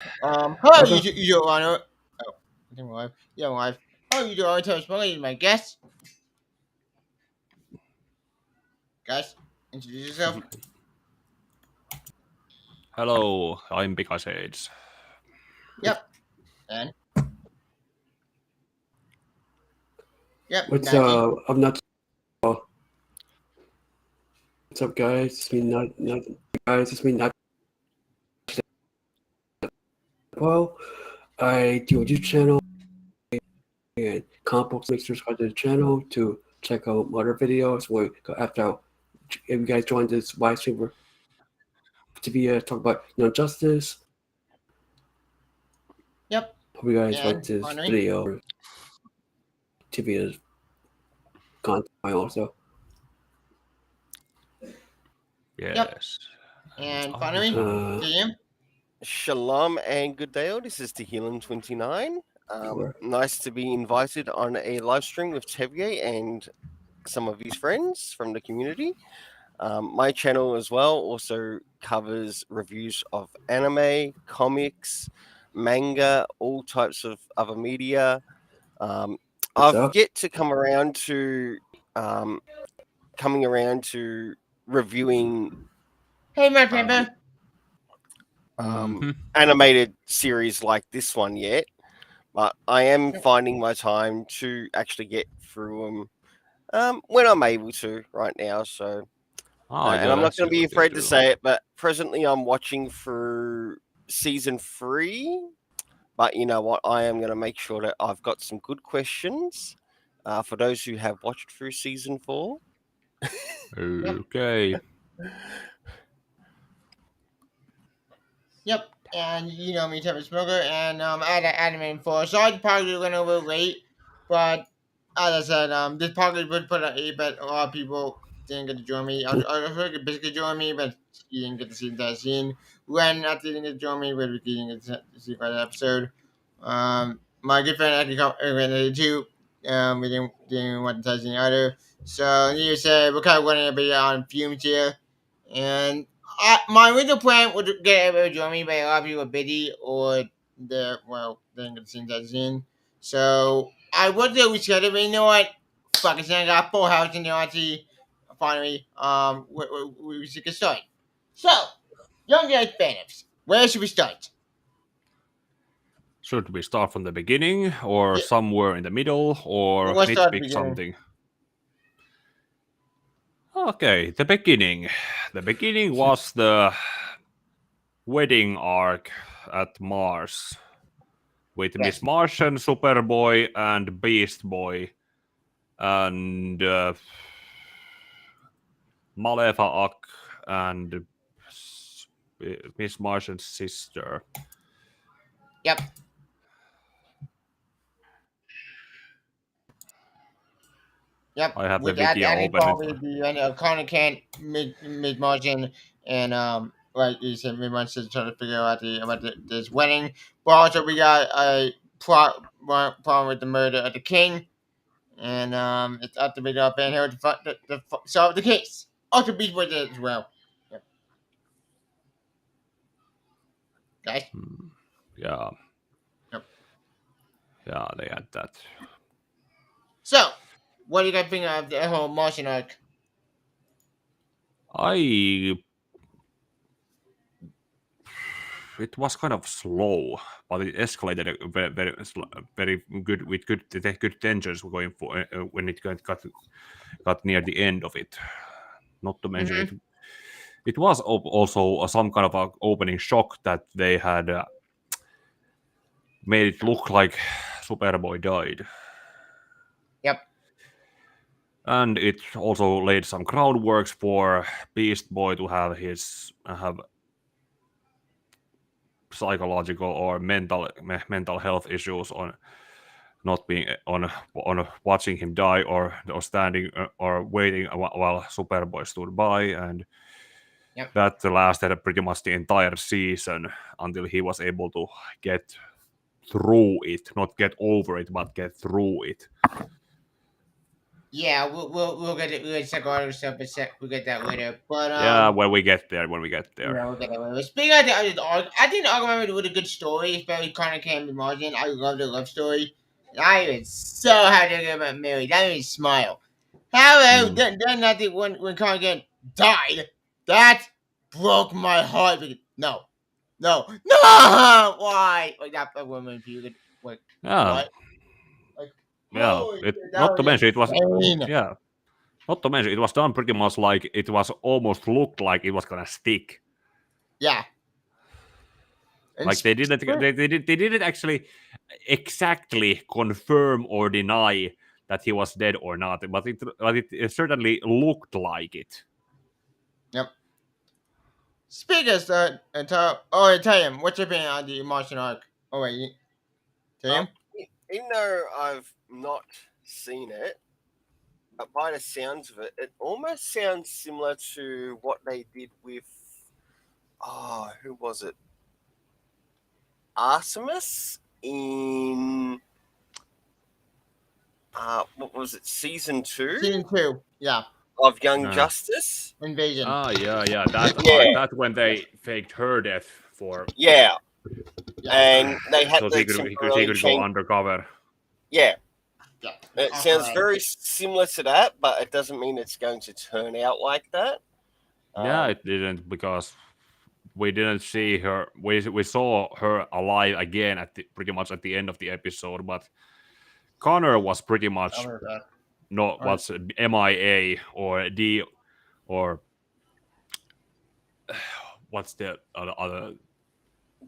Hello, you Honor. Oh, I think my wife. Yeah, my wife. Hello, you Honor. Tell us my guest. Guys, introduce yourself. Hello, I'm Pika Sage. Yep. And yep. What's Nancy. I'm not. What's up, guys? It's me, not guys. It's me, not. Well, I do a YouTube channel and comic books. Make sure to subscribe to the channel to check out other videos. Where after if you guys join this live stream to be talk about justice. Yep. Hope you guys And like this finally. video. TV is content also. Yes. And finally, Liam. Shalom and good day all. This is Tehillim29. Nice to be invited on a live stream with Tevier and some of his friends from the community. My channel as well also covers reviews of anime, comics, manga, all types of other media. I've yet to come around to reviewing. Hey, my paper. Animated series like this one yet, but I am finding my time to actually get through them when I'm able to right now. So, and I'm not going to be afraid to say it, but presently I'm watching through season 3. But you know what? I am going to make sure that I've got some good questions for those who have watched through season 4. Okay. Yep. And you know me, Tevin Smoker, and I had Anime 4. Sorry, the podcast went a little late, but as I said, this podcast was put at 8, but a lot of people didn't get to join me. I was going to join me, but he didn't get to see that scene. Len didn't get to join me, but he didn't get to see that episode. My good friend actually came too. We didn't want to touch any other. So, you said we're kind of running a bit on fumes here, and my original plan was to get everybody to join me, but a lot of people were busy or they didn't get to see that scene. So I was there rescheduled, but you know what? Fuck it, I got Full House in the RT. Finally, we should get started. So, young guys fans, where should we start? Should we start from the beginning or somewhere in the middle or nitpick something? Okay, the beginning. The beginning was the wedding arc at Mars with Miss Martian, Superboy, and Beast Boy, and Malefa and Miss Martian's sister. Yep. Yep. I have with the wiki open. The Connor Kent, Miss Martian, and like you said, Miss Martian trying to figure out this wedding. But also we got a problem with the murder of the king, and it's up to Big Up and here to solve the case. Also, Beast Boy did as well. Yep. Guys. Yeah. Yep. Yeah, they had that. So, what do you guys think of the whole Martian arc? It was kind of slow, but it escalated very good with good tensions going for when it got near the end of it. Not to mention it was also some kind of a opening shock that they had made it look like Superboy died. Yep. And it also laid some groundwork for Beast Boy to have psychological or mental health issues on not being on watching him die or standing or waiting while Superboy stood by, and that lasted pretty much the entire season until he was able to get through it, not get over it, but get through it. Yeah, we'll get it. We'll check all the stuff, but we'll get that later. But Yeah, when we get there. yeah, we'll get that later. Speaking of the other arc, I think the arc remember with a good story, especially Connor Cameron Martin. I love the love story. And I am so happy to get married. That made me smile. However, then nothing when Connor Cameron died, that broke my heart. No, why? Like that woman, if you could, like, Yeah. what? Like, Yeah. holy shit, that Not to mention it was. insane. Yeah. Not to mention it was done pretty much like it was almost looked like it was gonna stick. Yeah. And Like they didn't actually exactly confirm or deny that he was dead or not, but it certainly looked like it. Yep. Speaking of that, tell him what's your opinion on the Martian arc? Oh wait, tell him. Even though I've not seen it, but by the sounds of it, it almost sounds similar to what they did with, who was it? Artemis in, what was it, season 2? Season 2, yeah. Of Young Justice? Invasion. Yeah. That's when they faked her death for. Yeah. And they had so to he could go undercover. Yeah. Yeah. It sounds very similar to that, but it doesn't mean it's going to turn out like that. Yeah, it didn't, because we didn't see her. We saw her alive again pretty much at the end of the episode, but Connor was pretty much what's MIA or D or what's the other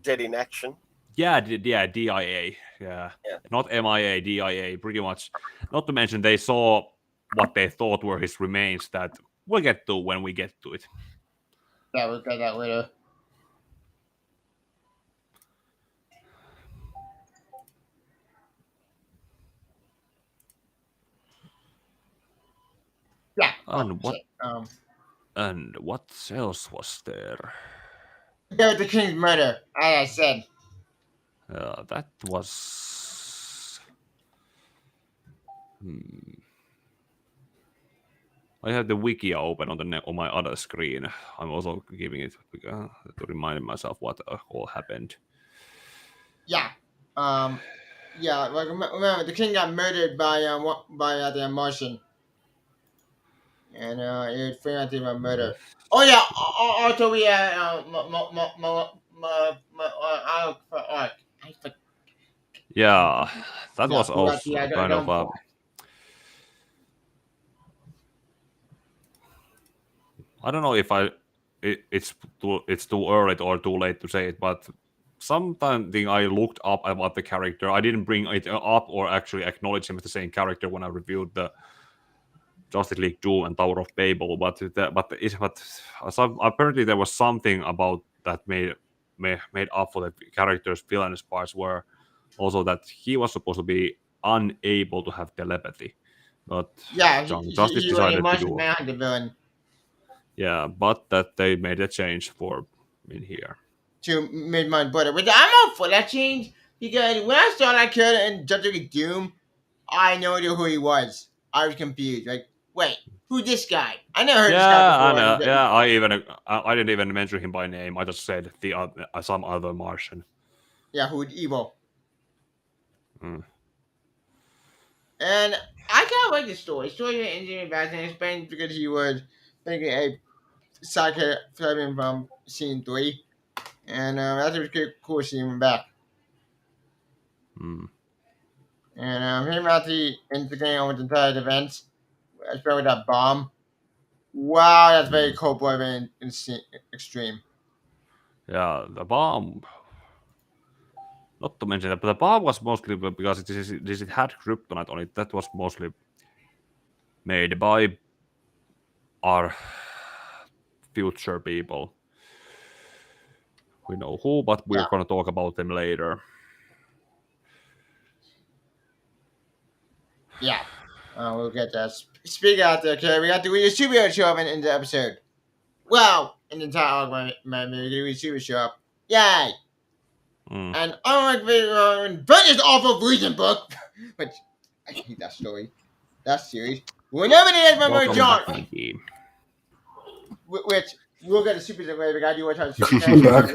dead in action. Yeah, DIA. Yeah. Not MIA, DIA, pretty much. Not to mention they saw what they thought were his remains that we'll get to when we get to it. Yeah, we'll get that later. Yeah. And what else was there? The King's murder, as I said. That was. I have the wiki open on my other screen. I'm also giving it to remind myself what all happened. Yeah. Yeah. Like remember, the king got murdered by the Martian, and it was found out about murder. Oh yeah. Also we had yeah, that was also kind of a. I don't know if it's too early or too late to say it, but something I looked up about the character. I didn't bring it up or actually acknowledge him as the same character when I reviewed the Justice League Doom and Tower of Babel, but apparently there was something about that made up for the character's villainous parts, where also that he was supposed to be unable to have telepathy, but Justice decided to do the villain. Yeah, but that they made a change in here to mid-month butter, which I'm up for that change, because when I saw that character in Justice League Doom, I no idea who he was. I was confused. Like, wait, who's this guy? I never heard this guy before. I didn't even mention him by name. I just said some other Martian. Yeah, who's evil. And I kind of like the story. The story is interesting and fascinating, because he was thinking a sidekick from scene 3. And that's a pretty cool seeing him back. And him at the integrating with the entire events, especially with that bomb. Wow, that's very cold-blooded and extreme. Yeah, the bomb. Not to mention that, but the bomb was mostly because it had kryptonite on it. That was mostly made by our future people. We know who, but we're going to talk about them later. Yeah, we'll get that. Speak out there, okay? We got the Reader Superhero show up in the episode. Well, in the entire of my Reader Super show up. Yay! And unlike Avengers awful Legion book, which I hate that story, that series. Whenever they have my Welcome John, back, Najee. which we'll get a super later. We gotta do what's on I'm back.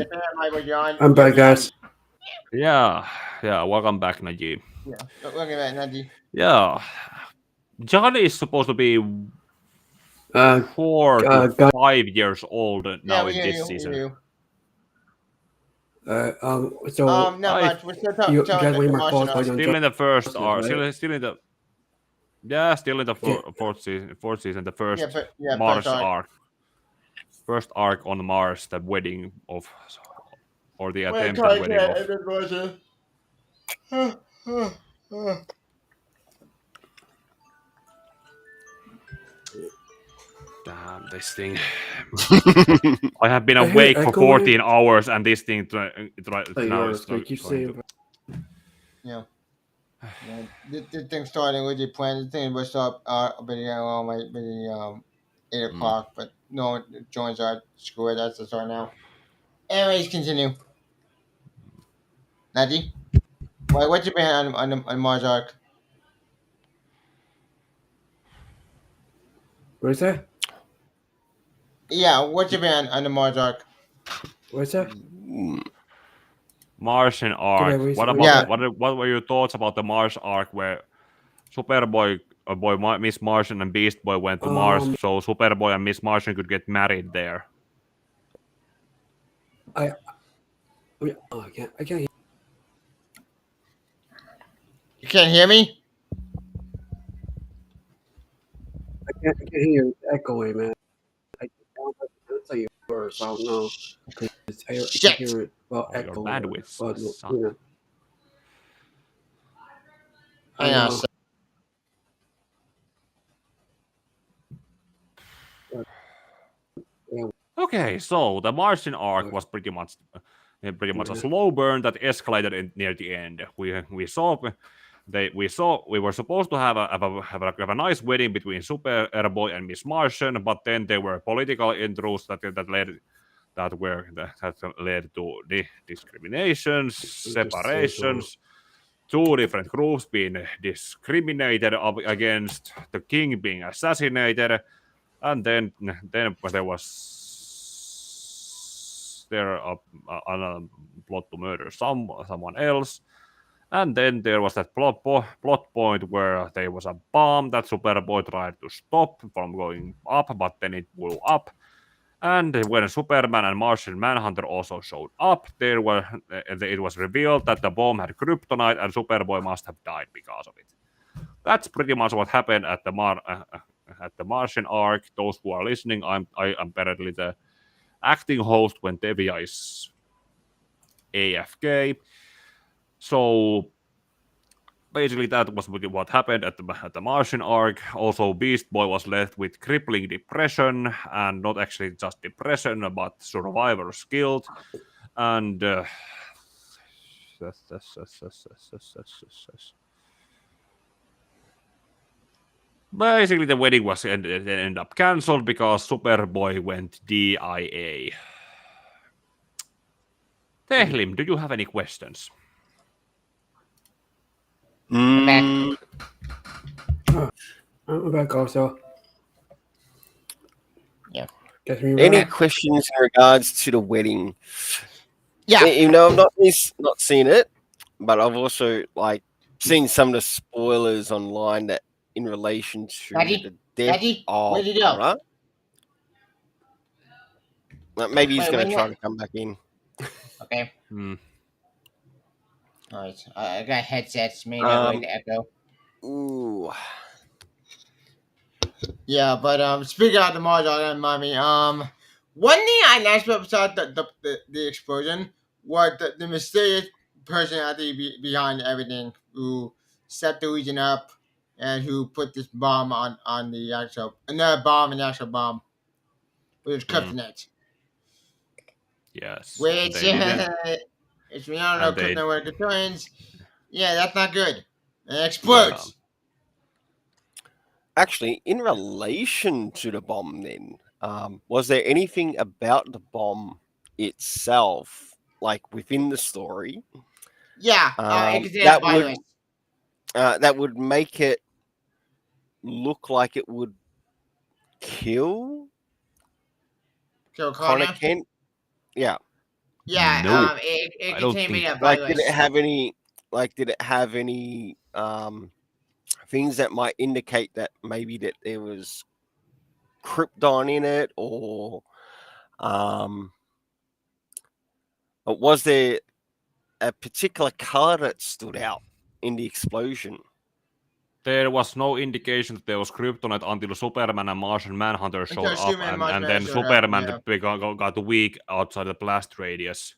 John. I'm back, guys. Yeah, welcome back, Najee. Yeah, look at that, Najee. Yeah, John is supposed to be Uh, 4 to God. 5 years old now in Yeah, this you, season. you. So Not much. We're still you telling guys waiting my Martian calls, off. but Still in the first Justin, arc, right? still in the still in the Yeah. fourth season, the first Yeah, Mars first arc. First arc on Mars, the wedding of, or the attempted wedding of. Damn, this thing. I have been I hear awake for echoing. 14 hours, and this thing now is They keep trying saying. to. Yeah. This thing started with the plan. The thing was up maybe 8 o'clock, but no one joins our score. That's the start now. Anyways, continue. Najee, what's your plan on Mars arc? What is that? Yeah, what's your plan on the Mars arc? What is that? Martian arc. wait, What wait, about what were your thoughts about the Mars arc where Superboy, Miss Martian, and Beast Boy went to Mars, so Superboy and Miss Martian could get married there? I can't hear. You can't hear me? I can't hear you echoing, man. I don't tell you first. I don't know. I can hear it. Well, Your echo. bandwidth But, sucks. you know. I know. Okay, so the Martian arc was pretty much a slow burn that escalated near the end. We were supposed to have a nice wedding between Superboy and Miss Martian, but then there were political intrusions that led to discriminations, separations, two different groups being discriminated against, the king being assassinated, and then there was a plot to murder someone else. And then there was that plot point where there was a bomb that Superboy tried to stop from going up, but then it blew up. And when Superman and Martian Manhunter also showed up, it was revealed that the bomb had kryptonite, and Superboy must have died because of it. That's pretty much what happened at the Martian arc. Those who are listening, I am apparently the acting host when Devia is AFK. So basically, that was what happened at the Martian arc. Also, Beast Boy was left with crippling depression, and not actually just depression, but survivor's guilt. And basically, the wedding was ended up cancelled because Superboy went DIA. Tehlim, do you have any questions? I'm back also. Yeah. Any questions in regards to the wedding? Yeah. You know, I've not seen it, but I've also seen some of the spoilers online that in relation to the death of. Where'd you go? Right? Maybe he's going to try to come back in. Okay. Alright. I got headsets made that way to echo. Ooh. Yeah, but speaking of the Mars arc, mommy, one thing I liked about the explosion was the mysterious personality behind everything who set the region up and who put this bomb on the actual another bomb and the actual bomb, which is kryptonite. Yes. Which if you don't know kryptonite where it joins, yeah, that's not good. It explodes. Yeah. Actually, in relation to the bomb, then, was there anything about the bomb itself, within the story? Yeah, that would make it look like it would kill So Connor Connor. Kent. Yeah. Yeah. No, It I don't contained think- body Did it have any things that might indicate that maybe that there was krypton in it, or was there a particular color that stood out in the explosion? There was no indication that there was kryptonite until Superman and Martian Manhunter showed Until up, Superman and Martian and then Manhunter showed up, Superman yeah. got weak outside the blast radius.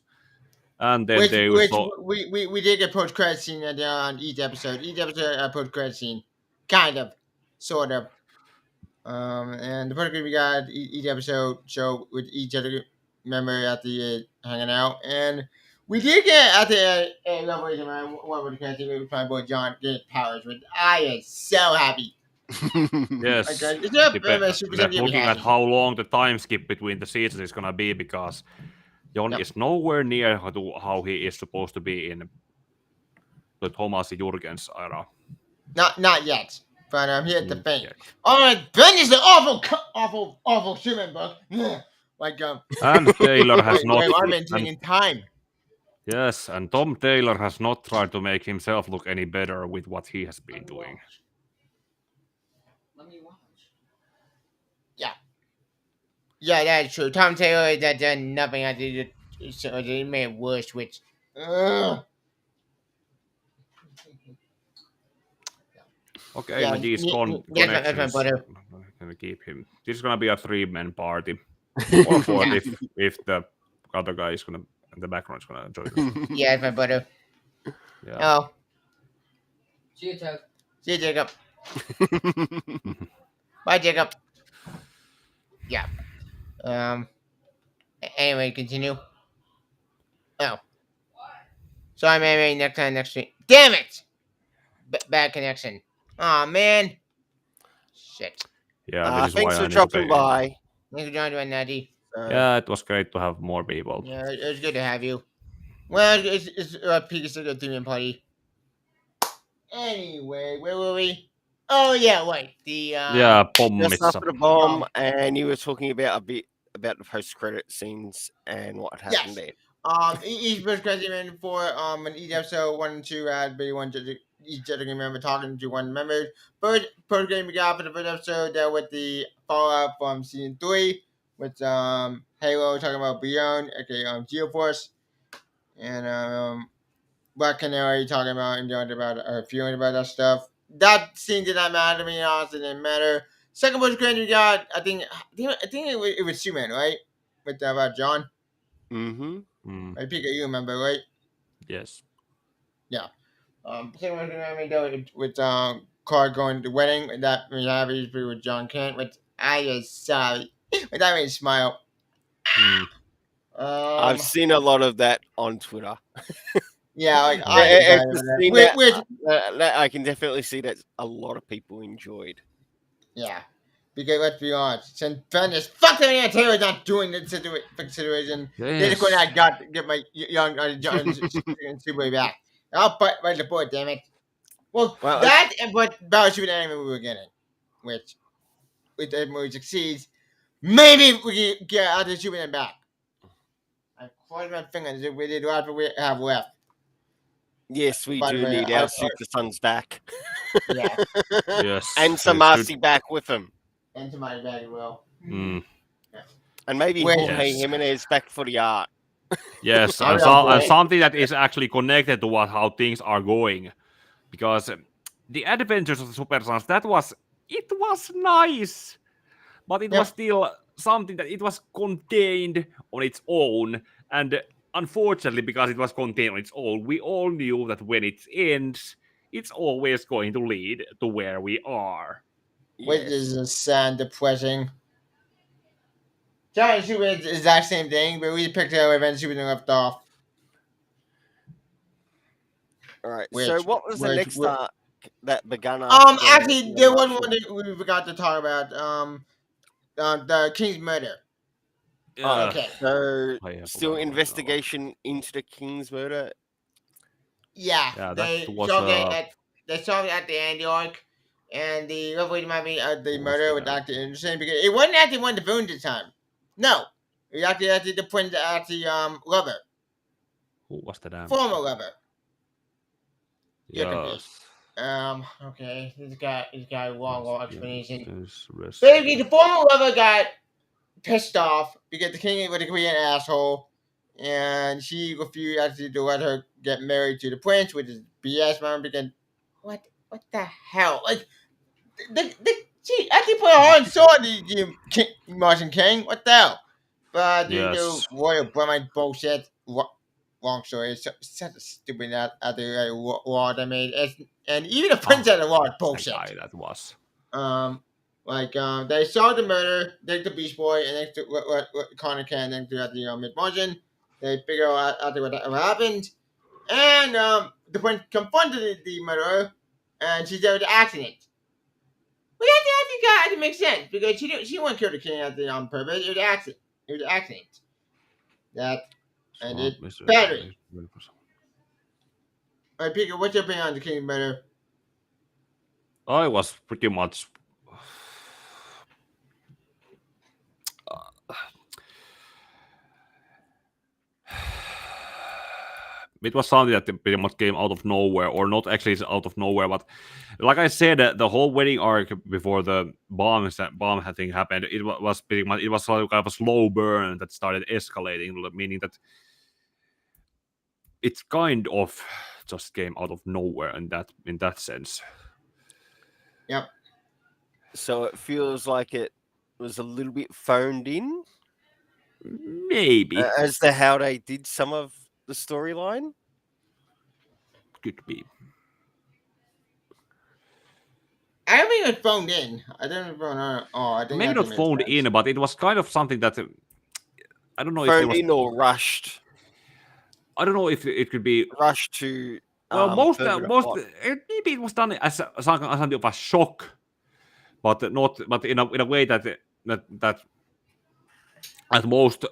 And then Which they saw. we did get post credit scene on each episode. Each episode post credit scene, kind of, sort of. And the post credit we got each episode show with each other member at the hanging out, and we did get at the level man one with the credit scene with my boy John getting powers, which I am so happy. Yes, Okay, it's a they're looking at how long the time skip between the seasons is gonna be, because Jon is nowhere near how he is supposed to be in the Thomas Jurgens era. Not yet, but I'm here at the faint. Yeah. Oh my goodness, the awful Superman book. Like And Taylor has not. I'm maintaining time. Yes, and Tom Taylor has not tried to make himself look any better with what he has been doing. Let me watch. Yeah, that's true. Tom Taylor that done nothing. I did so it made it worse. Which, Okay, yeah, with these that's my connections, brother. can we keep him? This is gonna be a 3-man party, or 4 if the other guy is gonna in the background is gonna join us. Yeah, that's my brother. Yeah. Oh, See you, Toad. see you, Jacob. Bye, Jacob. Yeah. Anyway, continue. Oh. Sorry, maybe next week. Damn it! Bad connection. Aw, man. Shit. Yeah, this is Thanks why I for need to dropping pay. by. Thanks for joining, Natty. Yeah, it was great to have more people. Yeah, it was good to have you. Well, it's Peter's a good theme party. Anyway, where were we? Oh yeah, wait. The Yeah, Just pommissa. after the bomb, and you were talking about a bit about the post-credit scenes and what happened there. Each first question for in each episode 1 and 2 had maybe one each other member talking to one member. First game we got for the first episode dealt with the fallout from season 3 with Halo talking about Beyond, okay, Geoforce, and Black Canary talking about and about her feeling about that stuff. That scene did not matter to me. Honestly, didn't matter. Second post credit we got, I think it was Superman, right? With about John. Mm-hmm. Mm, I think you remember, right? yes. Second one I made with Clark going to the wedding, and that we have with John Kent, which I just saw. But that made me smile. Mm. I've seen a lot of that on Twitter. Yeah, like It's a scene which that I can definitely see that a lot of people enjoyed. yeah, because let's be honest, since Ben is fuck them and Taylor's not doing the situation. They just could not get my young John Super back. I'll put right the board, damn it. Well, that and what Battle Super anime we were getting, which if the movie succeeds, maybe we can get out the Superman back. I cross my fingers if we did what we have left. Yes, we By the do way, need our Super Sons back. Yeah, Yes. And they Samasi should- back with him. and to my bag as well. Mm, And maybe Well, Jorge yes. Jimenez back for the art. yes, I and, know, and right? something that is actually connected to how things are going, because the Adventures of the Super Sons, it was nice, but it Yeah. was still something that it was contained on its own, and unfortunately, because it was contained on its own, we all knew that when it ends, it's always going to lead to where we are. Which Yes. is sad, depressing. Giant Super is the exact same thing, but we picked it up and Super left off. All right. So what was the next arc that began? Actually, there was one that we forgot to talk about. The King's murder. Okay. So I have still forgotten investigation into the King's murder. Yeah, Yeah, they that was, showed it at the end of the arc. And the revelation might be the Who was murder was that? actually interesting because it wasn't actually one of the Boons this time. No, it was actually the prince lover, Who was the damn? former lover. You're confused. Yes. Okay, this guy long explanation. Yes. Basically, the former lover got pissed off because the king was a Korean asshole, and she refused actually to let her get married to the prince, which is BS, man. Because what the hell? Like she actually put her heart and soul in the Martian King. What the hell? But due to Yes. royal Brahmin bullshit, long story. It's such a stupid other law they made, and even the prince had a law That's the bullshit. guy that was. They saw the murder, they the Beast Boy, and then what Connor can, then throughout the mid margin, they figure out what happened, and the prince confronted the murderer, and she said it was an accident. But that actually makes sense because she wouldn't kill the king on purpose. It was an accident. It was an accident. That and it battery. Alright, Peter, what's your opinion on the king murder? I was pretty much. It was something that pretty much came out of nowhere, or not actually out of nowhere, but like I said, the whole wedding arc before the bomb thing happened, it was pretty much it was like kind of a slow burn that started escalating, meaning that it kind of just came out of nowhere in that sense. Yep. So it feels like it was a little bit phoned in, Maybe as to how they did some of the storyline. could be. I don't think it phoned in. I didn't phone on. Oh, I think Maybe not phoned in, but it was kind of something that I don't know if it Phoned was in or rushed. I don't know if it could be. Rushed to. Well, further the plot. maybe it was done as something of a shock, but in a way that at most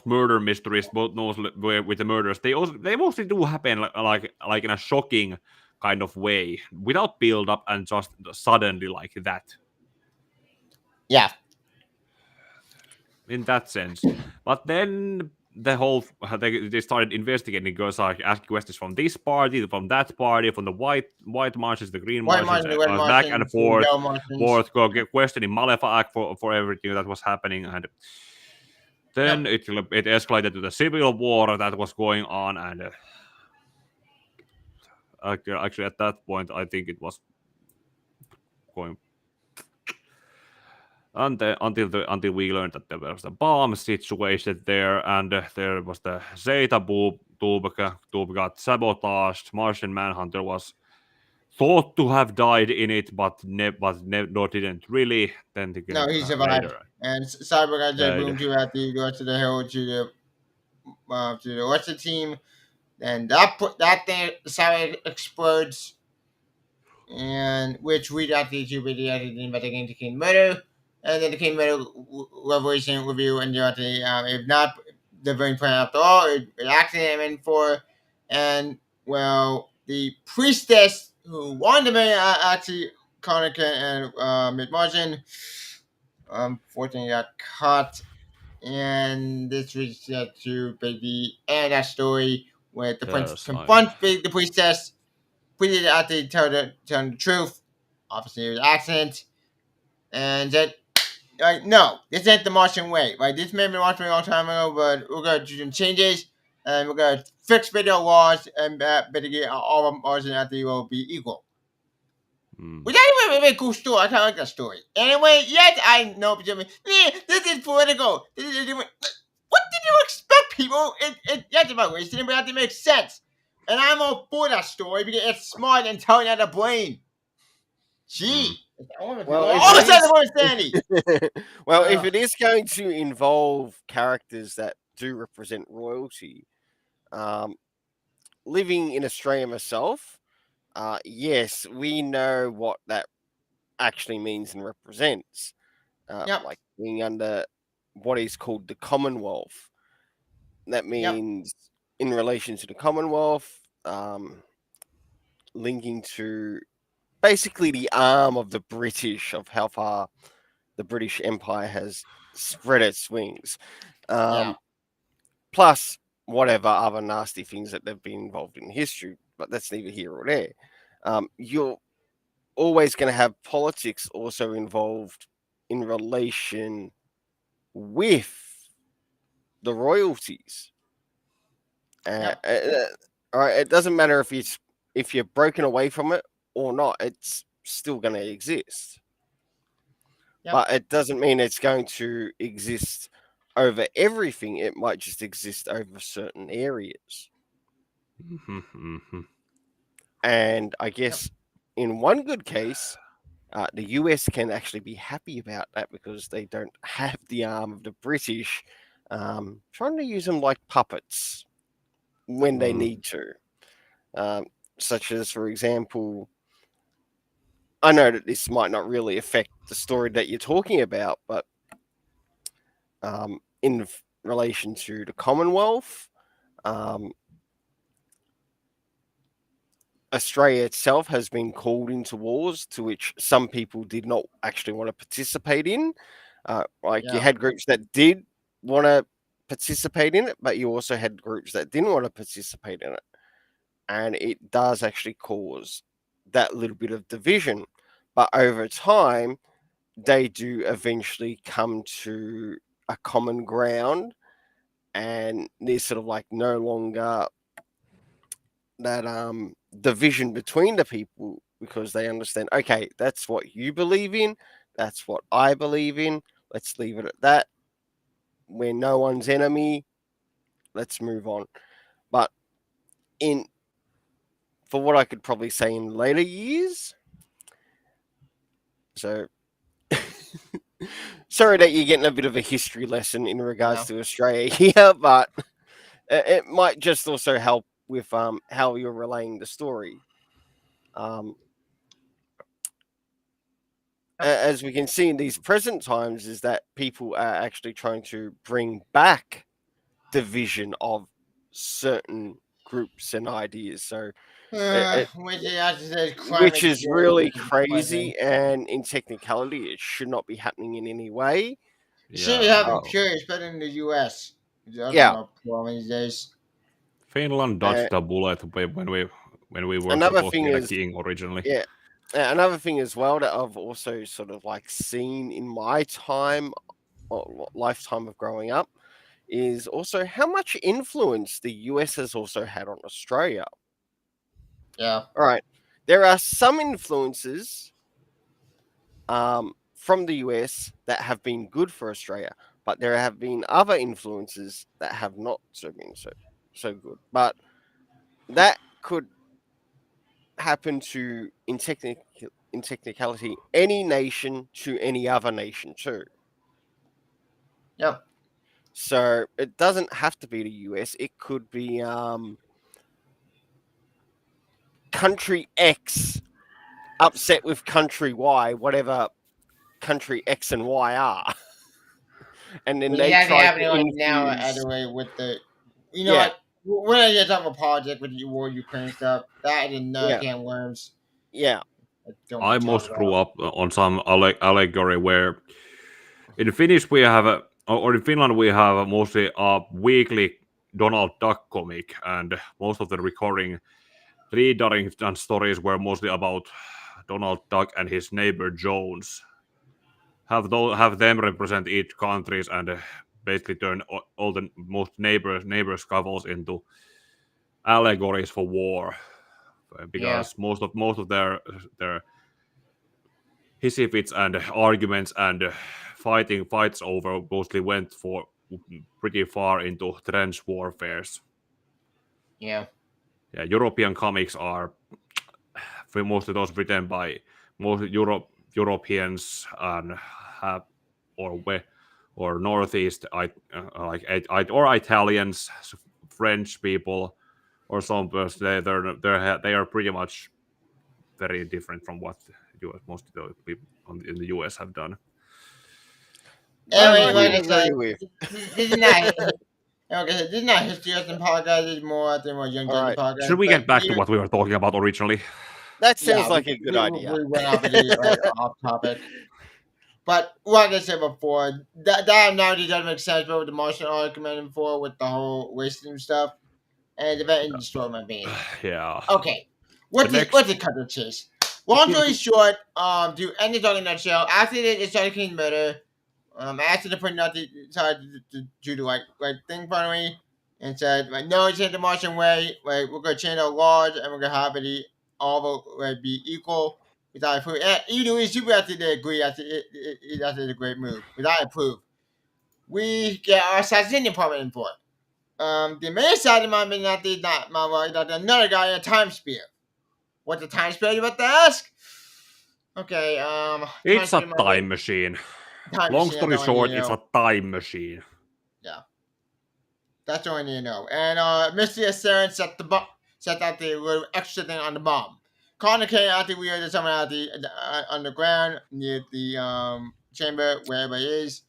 murder mysteries, both those with the murders, they mostly do happen like in a shocking kind of way, without build up and just suddenly like that. Yeah. In that sense, but then the whole they started investigating girls, like asking questions from this party, from that party, from the white Martians, the green Martians, back and forth, questioning Malefac for everything that was happening, and then it escalated to the civil war that was going on, and actually at that point I think it was going. Until we learned that there was a bomb situation there, and there was the Zeta tube got sabotaged. Martian Manhunter was thought to have died in it, but didn't really. Then he survived, later. and Cyborg got Died. boom to at the rest of the hill to the rest of the team, and that thing Cyborg explodes, and which we actually do the investigating the king murder. And then the King Metal Revelation review, and if not the very plan after all, it accident I'm in for. And, well, the priestess who wanted to marry actually Connor and Mid-Margin, unfortunately got caught. And this was to the end of that story where the prince confronts the priestess, pleaded out to tell the truth. Obviously, it was an accident. And that. No, this ain't the Martian way. Right, this may have been Martian way a long time ago, but we're gonna do some changes, and we're gonna fix video laws, and basically all of Martian at the will be equal. Which anyway, a very cool story. I kind of like that story. Anyway, yes, I know, but this is political. What did you expect, people? That's about wasting, but it has to make sense. And I'm all for that story because it's smart and telling out the brain. Gee. Well, if it is going to involve characters that do represent royalty, living in Australia myself, yes, we know what that actually means and represents. Like being under what is called the Commonwealth. That means in relation to the Commonwealth, linking to basically the arm of the British, of how far the British Empire has spread its wings. Yeah. Plus whatever other nasty things that they've been involved in history, but that's neither here or there. You're always going to have politics also involved in relation with the royalties. All right, it doesn't matter if you're broken away from it or not; it's still going to exist. Yep. But it doesn't mean it's going to exist over everything. It might just exist over certain areas. And I guess in one good case, the US can actually be happy about that because they don't have the arm of the British trying to use them like puppets when they need to. Such as, for example, I know that this might not really affect the story that you're talking about, but in relation to the Commonwealth, Australia itself has been called into wars to which some people did not actually want to participate in. You had groups that did want to participate in it, but you also had groups that didn't want to participate in it. And it does actually cause that little bit of division. But over time, they do eventually come to a common ground, and there's sort of like no longer that division between the people because they understand, okay, that's what you believe in, that's what I believe in, let's leave it at that. We're no one's enemy, let's move on. But for what I could probably say in later years, so sorry that you're getting a bit of a history lesson in regards to Australia here, but it might just also help with how you're relaying the story. As we can see in these present times, is that people are actually trying to bring back division of certain groups and ideas. So, which is really crazy, and in technicality, it should not be happening in any way. Should be happening pure, especially in the US. Yeah. These days. Finland dodged the bullet when we were another supposed thing to be is, the king originally. Yeah. Another thing as well that I've also sort of like seen in my time or lifetime of growing up is also how much influence the US has also had on Australia. Yeah. All right. There are some influences from the US that have been good for Australia, but there have been other influences that have not been so good. But that could happen to, in technicality, any nation to any other nation too. Yep. So it doesn't have to be the US. It could be country X upset with country Y, whatever country X and Y are. And then they try to infuse... now, anyway, with the, when I get talking about politics with the war Ukraine stuff, that is another can of worms. Yeah. I most grew up on some allegory where in Finnish we have or in Finland we have mostly a weekly Donald Duck comic, and most of the recurring reading and stories were mostly about Donald Duck and his neighbor Jones. Have them represent each countries and basically turn all the most neighbor scuffles into allegories for war, because most of their hissy fits and arguments and fights over mostly went for pretty far into trench warfares. Yeah, European comics are mostly those written by most Europeans and or Northeast, or Italians, French people, or some person. They are pretty much very different from what most of the people in the US have done. Anyway, this is not. Okay, this is not history lesson podcast. It's more, I think, more young podcast. Should we get back to what we were talking about originally? That sounds Yeah, like a good idea. We went off off topic. But like I said before, that analogy doesn't make sense. But with the Martian argument for with the whole wasting stuff, and the event destroyed my being. Yeah. Okay, what's the cut to chase? Long story short, do end the talking nutshell. After they started clean murder, after the point out decided to do the right thing finally, and said like no, it's the Martian way. Like we're gonna change our laws and we're gonna have it all be equal. Without approve, we super after they agree after after the great move. Without approve, we get our assassination department for it. The main side of my minute not my right that another guy in a time spear. What's a time spear you about to ask? Okay, It's a time machine. Long story short, it's a time machine. Yeah. That's all I need to know. And Mr. Saren set out the little extra thing on the bomb. Connor came out the wheel to someone out the underground near the chamber, wherever it is.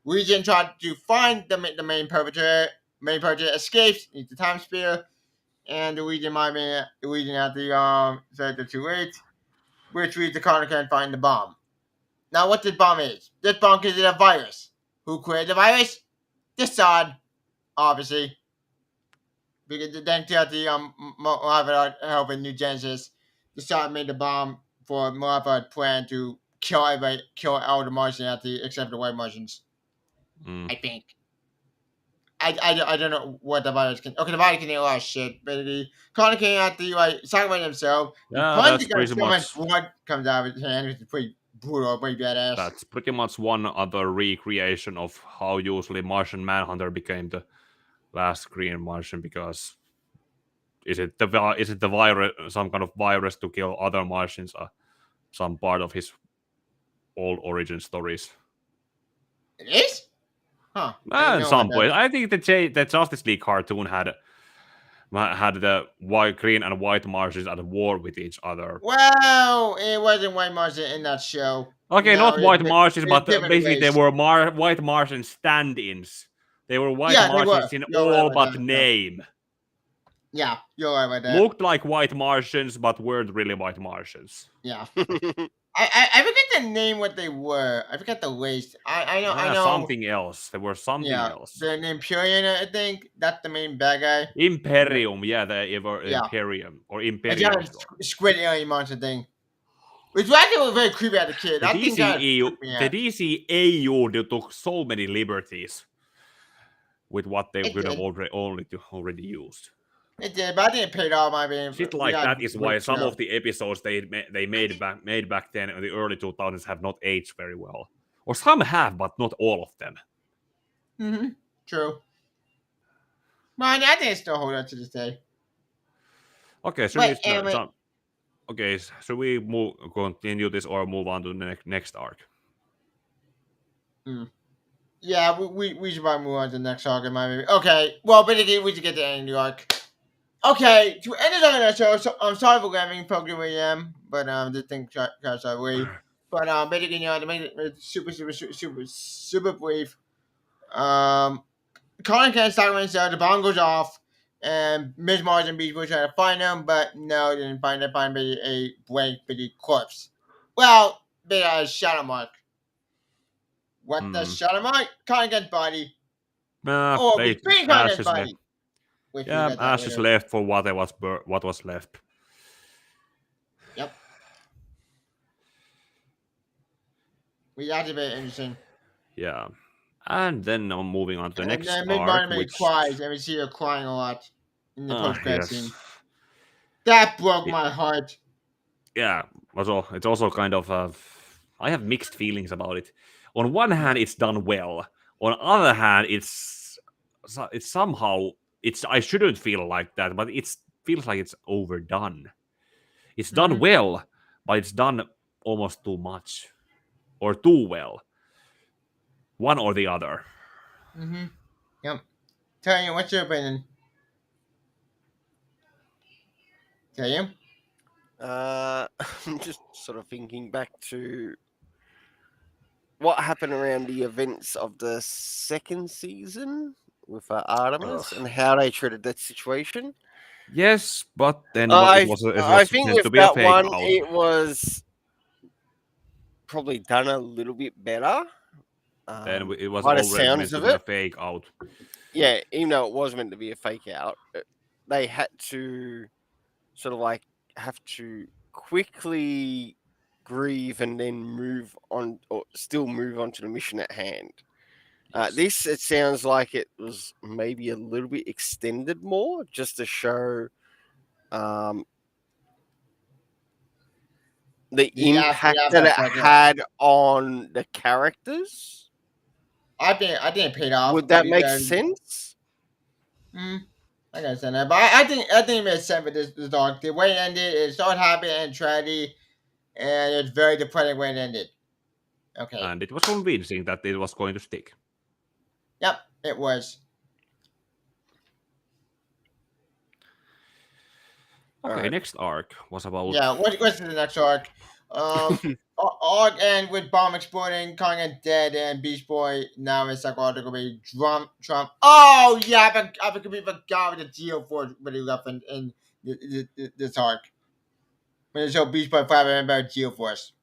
Legion tried to find the main perpetrator. Main perpetrator escapes, needs the time spear, and the Legion might be the Legion at the they're too late, which leads to Connor can't find the bomb. Now, what this bomb is? This bomb is a virus. Who created the virus? Desaad, obviously. Because then to the Maleficent helping New Genesis, Desaad made the bomb for Maleficent's plan to kill everybody, kill all the Martians except the white Martians. I think. I don't know what the virus can. Okay, the virus can do a lot of shit. Basically, Connor came out the sacrifice himself. Yeah, that's pretty much. So much blood comes out of his hand. It's pretty brutal, pretty badass. That's pretty much one other recreation of how usually Martian Manhunter became the last Green Martian. Because is it the virus, some kind of virus to kill other Martians? Some part of his old origin stories. It is. Huh. In some way, I think the Justice League cartoon had the green and white Martians at war with each other. Well, it wasn't white Martian in that show. Okay, no, not white Martians, but basically they were white Martian stand-ins. They were white Martians in all but name. Yeah, you're right about that. Looked like white Martians, but weren't really white Martians. Yeah. I forget the name what they were. I forget the race. I know something else. They were something else. The Imperium, I think. That's the main bad guy. Imperium, Imperium or Imperium. Squid alien monster thing. Which actually was very creepy as a kid. The DCEU took so many liberties with what they could have already used. It did, but I think it paid off. I mean, shit like that is why some of the episodes they made back then in the early 2000s have not aged very well, or some have, but not all of them. True. Well, I think it still hold up to this day. Okay, so should we continue this or move on to the next arc? Yeah, we should probably move on to the next arc. Okay, well, basically we should get to the end of the arc. Okay, to end it on that show, I'm sorry for grabbing Pokemon but this thing kind of away. But basically, to make it super brief, Colin can't stop himself. The bomb goes off, and Ms. Mars and Beach Boy try to find him, but no, they didn't find. They find a blank, bitty corpse. Well, they had a shadow mark. What the shadow mark? Colin gets body. Colin's body. Ashes left for what was left. Yep. That's very interesting. Yeah. And then I'm moving on to the next arc. Mid-Martin cries, and we see her crying a lot in the post-credit scene. That broke my heart. Yeah. It's also kind of... I have mixed feelings about it. On one hand, it's done well. On the other hand, it's somehow... I shouldn't feel like that, but it feels like it's overdone. It's done well, but it's done almost too much. Or too well. One or the other. Yep. Tell you, what's your opinion? Tell you? I'm just sort of thinking back to what happened around the events of the second season with Artemis and how they treated that situation. Yes, but then I it I was think meant with to be a that fake one, out. it was probably done a little bit better. Then it was By the already sounds meant to of be a it, fake out. yeah. Even though it was meant to be a fake out, they had to sort of like have to quickly grieve and then move on, or still move on to the mission at hand. This, it sounds like it was maybe a little bit extended more, just to show the impact that it had on the characters. I think it paid off. Would that make sense? I understand that, but I think it made sense with this arc. The way it ended, it started happy and tragedy, and it's very depressing when it ended. Okay. And it was convincing that it was going to stick. Yep, it was. Okay, next arc was about. Yeah, what's the next arc? Arc end with bomb exploding, Kong and dead, and Beast Boy now is psychologically Trump. Oh yeah, I completely forgot with the Geo Force when he left in this arc. When they show Beast Boy fighting about Geo Force.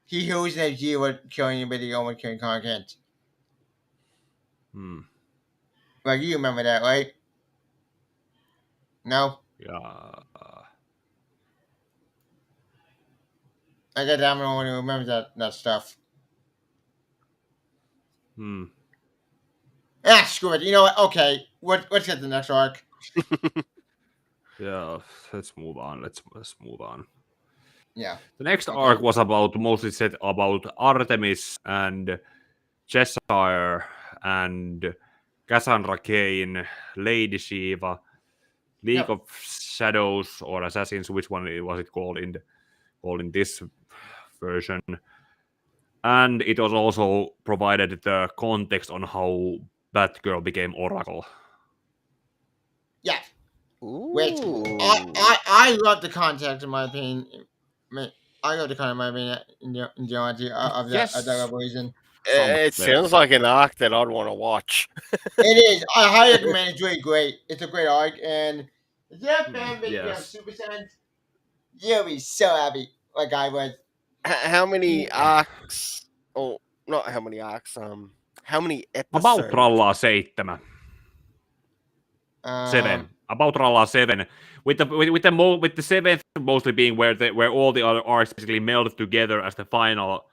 He heals in Geo with killing anybody or killing Kong can't. Like, you remember that, right? No? Yeah. I guess I'm the only one who remembers that stuff. Screw it. You know what? Okay. Let's get to the next arc. Yeah, let's move on. Let's move on. Yeah. The next arc was mostly set about Artemis and Cheshire and Cassandra Cain, Lady Shiva, League of Shadows or Assassins. Which one was it called in this version? And it was also provided the context on how Batgirl became Oracle. Yeah. Which I love the context in my opinion. I love the context in my opinion in the of that revelation. It sounds like an arc that I'd want to watch. It is. I highly recommend. It's really great. It's a great arc, and if you're a fan of Super Sense, you'll be so happy. Like I was. How many arcs? Oh, not how many arcs. How many episodes? About rallaa 7. 7. About rallaa 7. With the 7th mostly being where all the other arcs basically meld together as the final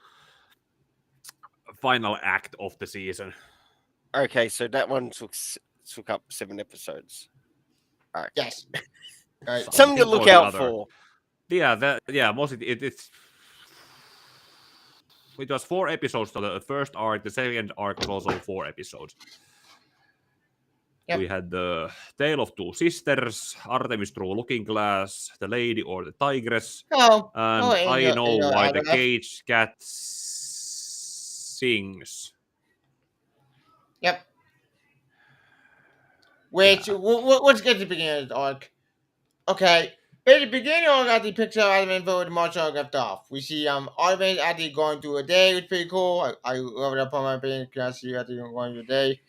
act of the season. Okay, so that one took up 7 episodes. All right. Yes. Right. Something to look out for. Yeah, mostly it was 4 episodes to the first arc. The second arc was also 4 episodes. Yep. We had the Tale of Two Sisters, Artemis Through Looking Glass, The Lady or the Tigress, and I Know Why the Cage Cat Sings. Yep. Wait, let's get to the beginning of the arc. Okay. At the beginning of the picture Artemis with the martial left off. We see Artemis actually going through a day, which is pretty cool. I love it up on my opinion because I see actually going through a day.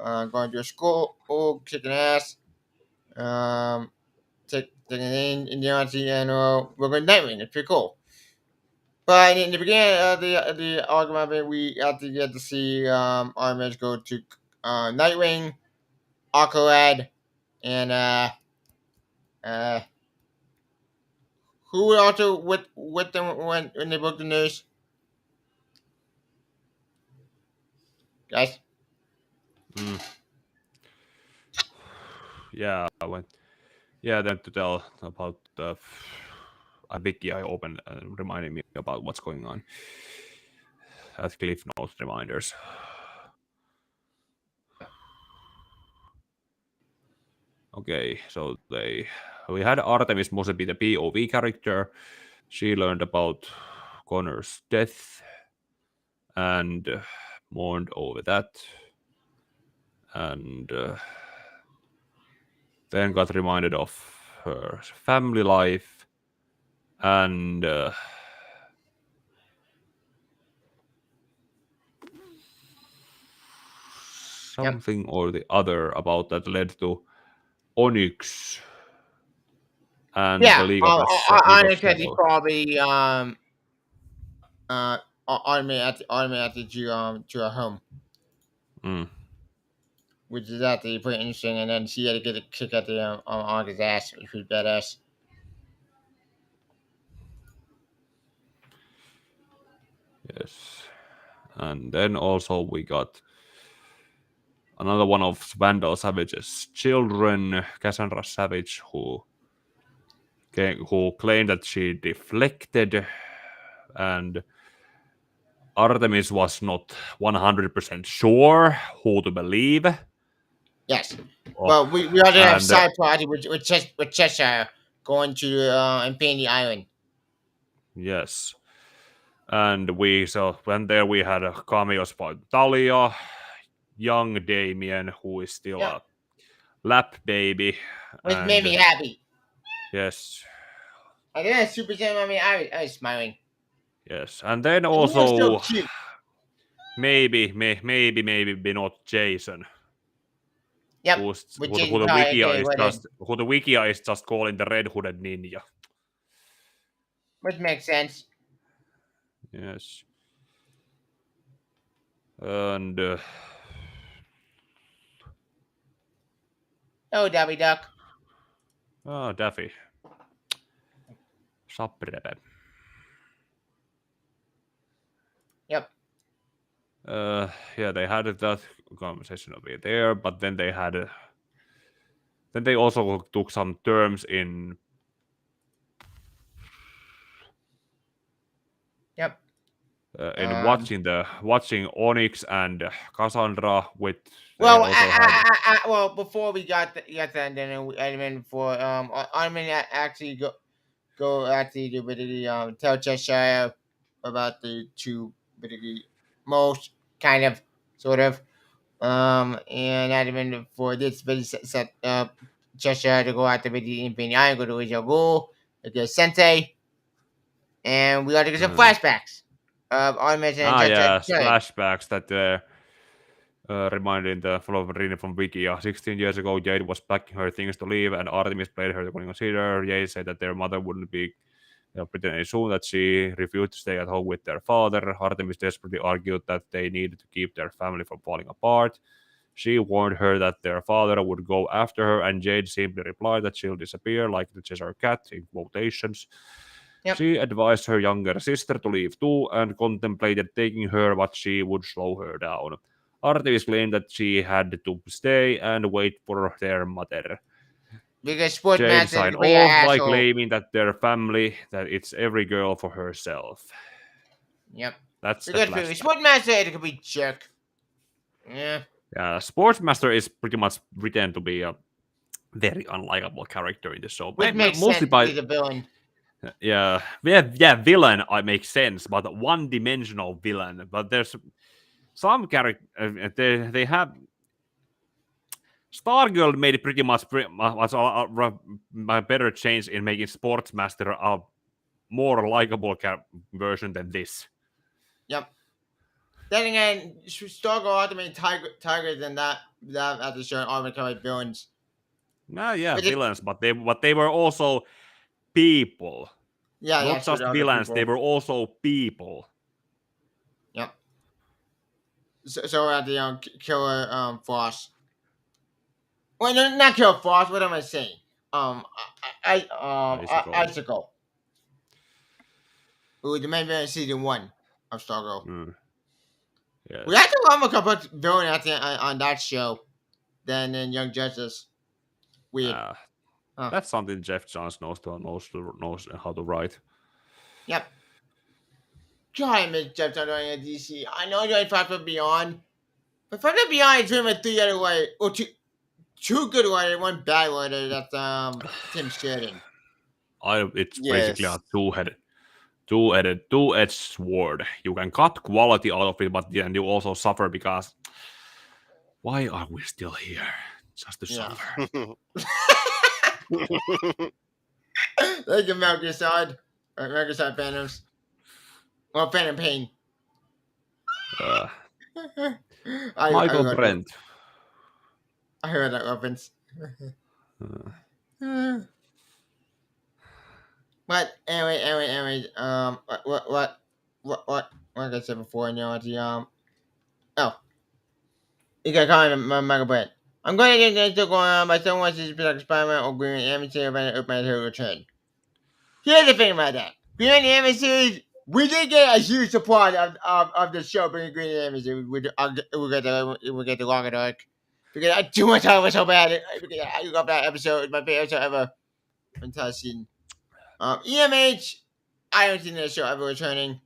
Going to a school, kicking ass, taking in the auntie, and we're going Nightwing. It's pretty cool. But in the beginning of the argument, we actually get to see Artemis go to Nightwing, Aqualad, and who were also with them when they broke the news, guys. Yeah, I went. Yeah, then to tell about the a wiki I opened reminding me about what's going on. As Cliff Notes reminders. Okay, so we had Artemis mostly be the POV character. She learned about Connor's death and mourned over that, and then got reminded of her family life and something or the other about that led to Onyx and Yeah, the League of Onyx is Shadows. probably automated to a home, Mm. which is actually pretty interesting. And then she had to get a kick at the Onyx's ass, which was badass. Yes. And then also we got another one of Vandal Savage's children, Cassandra Savage, who claimed that she deflected, and Artemis was not 100% sure who to believe. Yes. Oh, Well, we already have and, side party with Cheshire going to Infinity Island. yes. And when there we had a cameos by Talia, young Damien, who is still Yeah. a lap baby. Which and, made me happy. Yes. I did that Super Saiyan. I mean, I was smiling. Yes. And then He was so also cute. maybe not Jason. Yep. Who With the Jason Wikia Todd, who the Wikia is just calling the Red Hooded Ninja. which makes sense. Yes. And Oh, Dabby Duck. oh, Daffy. Sabrebe. Yep. Yeah, they had that conversation over there, but then they had then they also took some terms in Yep. in watching Onyx and Cassandra with Well, also had well, before we got that, then I mean, for I mean, actually go actually to basically tell Cheshire about the two basically most kind of sort of and I'd been for this basically set up Cheshire to go out to the Infinity Island, go to Rizal Ghoul, get Sensei, and we got to get some flashbacks of Artemis and Cheshire. yes, flashbacks that reminding the Wolverine from Wikia. 16 years ago, Jade was packing her things to leave, and Artemis played her to consider. Jade said that their mother wouldn't be pretty any soon, that she refused to stay at home with their father. Artemis desperately argued that they needed to keep their family from falling apart. She warned her that their father would go after her, and Jade simply replied that she'll disappear like the Cheshire Cat, in quotations. Yep. She advised her younger sister to leave too, and contemplated taking her, but she would slow her down. Artemis claimed that she had to stay and wait for their mother. Because Jade Sportmaster signed is an off by asshole. claiming that their family, that it's every girl for herself. Yep. That's the Because flashback. Sportmaster it could be jerk. Yeah. Yeah, Sportsmaster is pretty much written to be a very unlikable character in the show. Which makes mostly sense. He's a villain. Yeah, villain makes sense, but one-dimensional villain. But there's some character they have. Stargirl made pretty much a better change in making Sportsmaster a more likable version than this. Yep. Then again, Stargirl Ultimate Tiger than that at the show Armor Comic villains. No, yeah, But villains, but they were also people. Yeah, Not just villains, they were also people. Yep. So at the Killer Frost. Well, no, not Killer Frost. What am I saying? Icicle. Who was the main villain in season 1 of Stargirl. Yes. We had to almost put villain at the on that show than in Young Justice. Weird. That's something Jeff Johns knows how to write. Yep. God, I miss Jeff Johns doing at DC. I know you're Five Foot Beyond, but Five Foot Beyond is really 3 other way, or two good writers, one bad writer. That's Tim Sheridan. It's basically a two-edged sword. You can cut quality out of it, but then you also suffer because why are we still here? Just to suffer. Thank you, Melchizedek. Melchizedek Phantoms. Well, Phantom Pain. Michael Brent. I heard that reference. Uh, But anyway, what like I said before, oh, you got calling my Michael Brett. I'm going to get this still going on, but someone wants to product Spider-Man or Green Anime Series when it opens to return. Here's the thing about that. Green Anime Series, we did get a huge support of the show, bringing Green Anime Series. We'll get the longer arc. Because I do want to talk about it so bad. Because I love that episode. It's my favorite episode ever. Entire season. EMH, I don't see that show ever returning.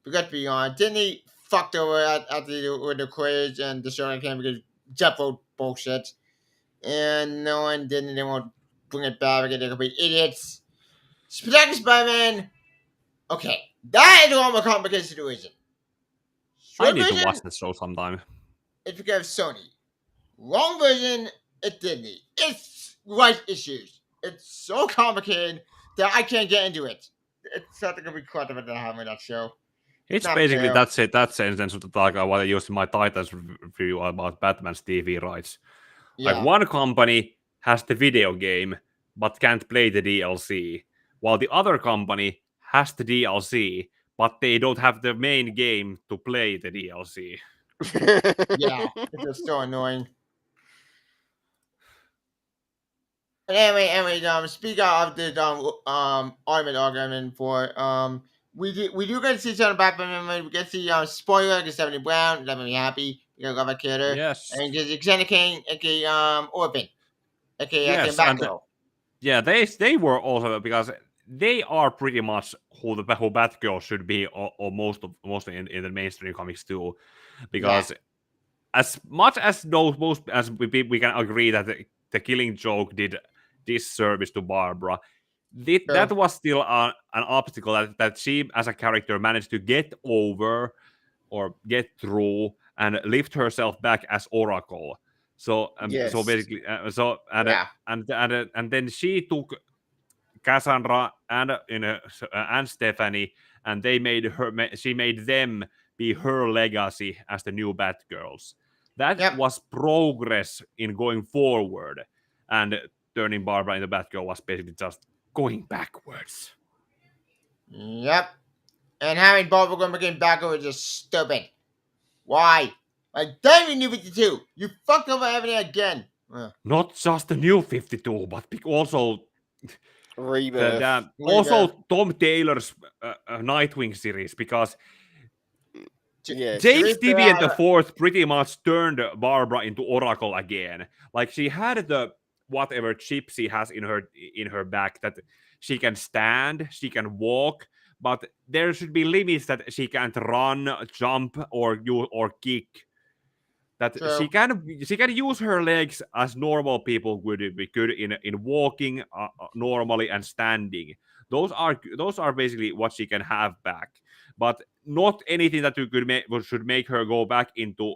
Because to be honest, Disney fucked over with the quiz and the show came because Jeff wrote bullshit. And no one didn't. They won't bring it back because they're complete idiots. Spectacular Spider-Man. Okay, that is a more complicated situation. I need to watch the show sometime. It's because of Sony. Wrong version, it's Disney. It's rights issues. It's so complicated that I can't get into it. It's not going to be quite a bit to have in that show. It's Not basically fair. that's it. That sentence to talk about what I used in my Titans review about Batman's TV rights. Yeah. Like one company has the video game but can't play the DLC, while the other company has the DLC but they don't have the main game to play the DLC. Yeah, it's just so annoying. But anyway, speaking of the argument for we do get to see some Batman. We get to see spoiler to Stephanie Brown. That made me happy because I love that character. Yes. And just Xander Kane, aka Orphan, aka Yes, Batgirl. Yeah, they were also because they are pretty much who Batgirl should be, or mostly in the mainstream comics too, because as much as most as we can agree that the Killing Joke did disservice to Barbara, that was still an obstacle that she as a character managed to get over or get through and lift herself back as Oracle. So so basically and then she took Cassandra and Stephanie, and she made them be her legacy as the new Batgirls. That was progress in going forward, and turning Barbara into Batgirl was basically just going backwards. Yep. And having Barbara Gordon became Batgirl was just stupid. Why? Like, damn you, New 52! You fucked over everything again! Not just the New 52, but also Rebirth. also Tom Taylor's Nightwing series, because James Deviant the Fourth pretty much turned Barbara into Oracle again. Like, she had the whatever chip she has in her back that she can stand, she can walk, but there should be limits that she can't run, jump, or kick. That she can use her legs as normal people would be good in walking normally and standing. Those are basically what she can have back, but not anything that you should make her go back into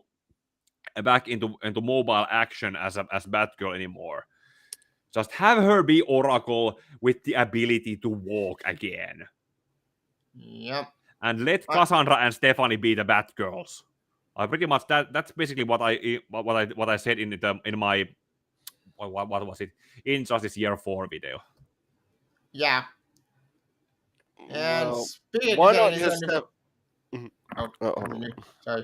mobile action as Batgirl anymore. Just have her be Oracle with the ability to walk again. Yep. And let Cassandra and Stephanie be the Batgirls. Pretty much that's basically what I said in my what was it, Injustice Year 4 video. Yeah. And why not just sorry.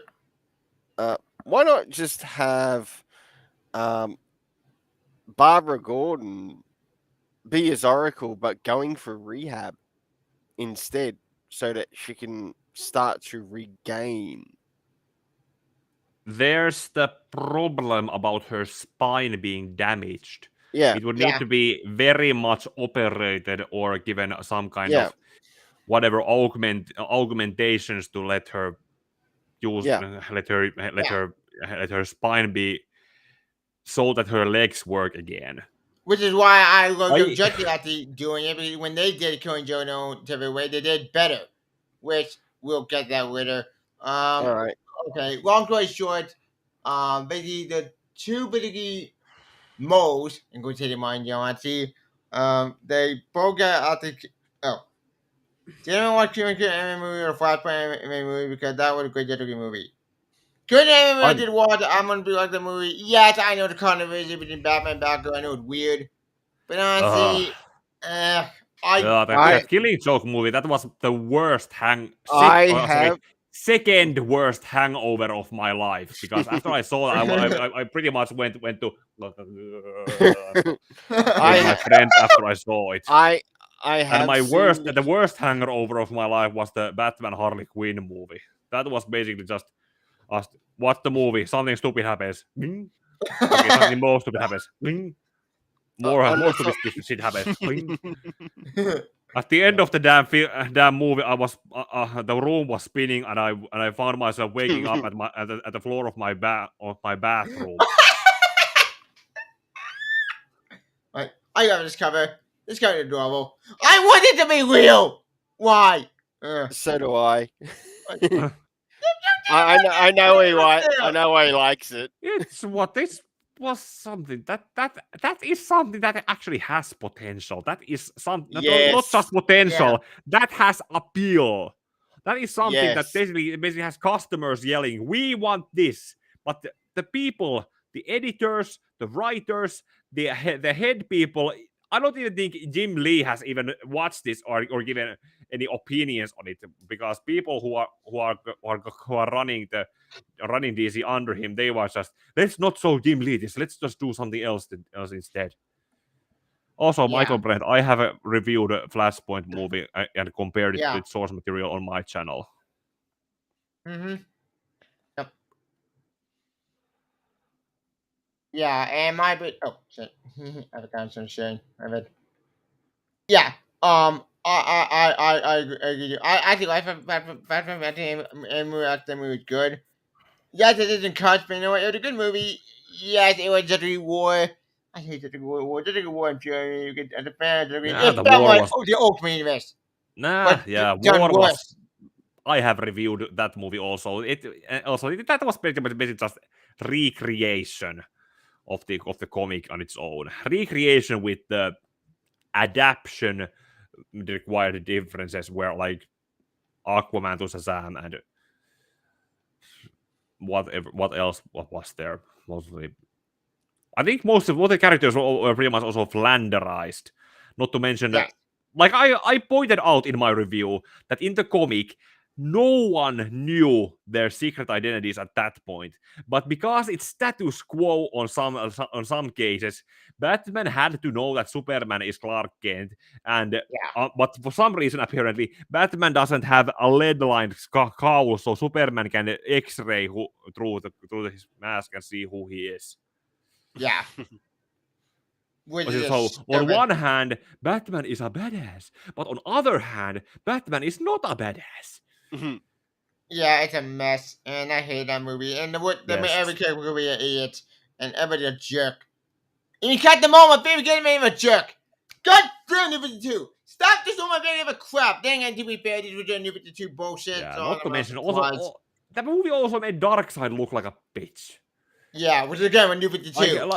Why not just have Barbara Gordon be as Oracle but going for rehab instead, so that she can start to regain? There's the problem about her spine being damaged. Yeah. It would need to be very much operated or given some kind of whatever augmentations to let her use let her spine be so that her legs work again. Which is why I love Judge after doing it, because when they did Killing Joe No different way, they did better. Which we'll get that later. All right. Okay, long story short, basically the two basically moles, and go take mind they both got out the did anyone watch Cuban anime movie or Flashpoint anime movie? Because that was a great Jetsuki movie. Cuban anime movie I did watch. I'm gonna be like the movie. Yes, I know the controversy between Batman and Batgirl. I know it's weird, But honestly, that Killing Joke movie, that was the worst second worst hangover of my life. Because after I saw that, I pretty much went to with my friends after I saw it. I have And the worst hangover of my life was the Batman Harley Quinn movie. That was basically just watch the movie, something stupid happens. Okay, something more stupid happens. More stupid shit happens. At the end of the damn movie, I was the room was spinning, and I found myself waking up at the floor of my bathroom. I got this cover. This cover is adorable. I want it to be real. Why? So do I. I know he likes. I know he likes it. It's what this was something that is something that actually has potential. That is something not just potential. Yeah. That has appeal. That is something that basically has customers yelling, "We want this!" But the people, the editors, the writers, the head people. I don't even think Jim Lee has even watched this or given any opinions on it, because people who are running DC under him, they were just, let's not show Jim Lee this, let's just do something else instead. Also, Michael Brent, I have reviewed a Flashpoint movie and compared it with source material on my channel. Mm-hmm. Yep. Yeah, and oh shit. I've got some shame. Yeah. I agree. I think the movie was good. Yes, it isn't cuts, but you know what? It was a good movie. Yes, it was just a war. I hate just a war. Just a war in Germany. You get the fans. It felt like the ultimate universe. War was. I have reviewed that movie also. That was basically just recreation of the comic on its own. Recreation with the adaptation required differences, where like Aquaman to Shazam and what else was there mostly. I think most of the characters were pretty much also flanderized. Not to mention, like I pointed out in my review, that in the comic, no one knew their secret identities at that point. But because it's status quo on some cases, Batman had to know that Superman is Clark Kent, and but for some reason apparently Batman doesn't have a lead-lined cowl, so Superman can X-ray through his mask and see who he is. Yeah. So on one hand, Batman is a badass, but on other hand, Batman is not a badass. Mm-hmm. Yeah, it's a mess, and I hate that movie. And every character will be an idiot, and everybody a jerk. And you cut them all. My favorite game made him a jerk. God damn New 52! Stop this all my favorite crap. Dang, and to be fair, this was a New 52 bullshit. Yeah, not to mention also that movie also made Darkseid look like a bitch. Yeah, which again with New 52.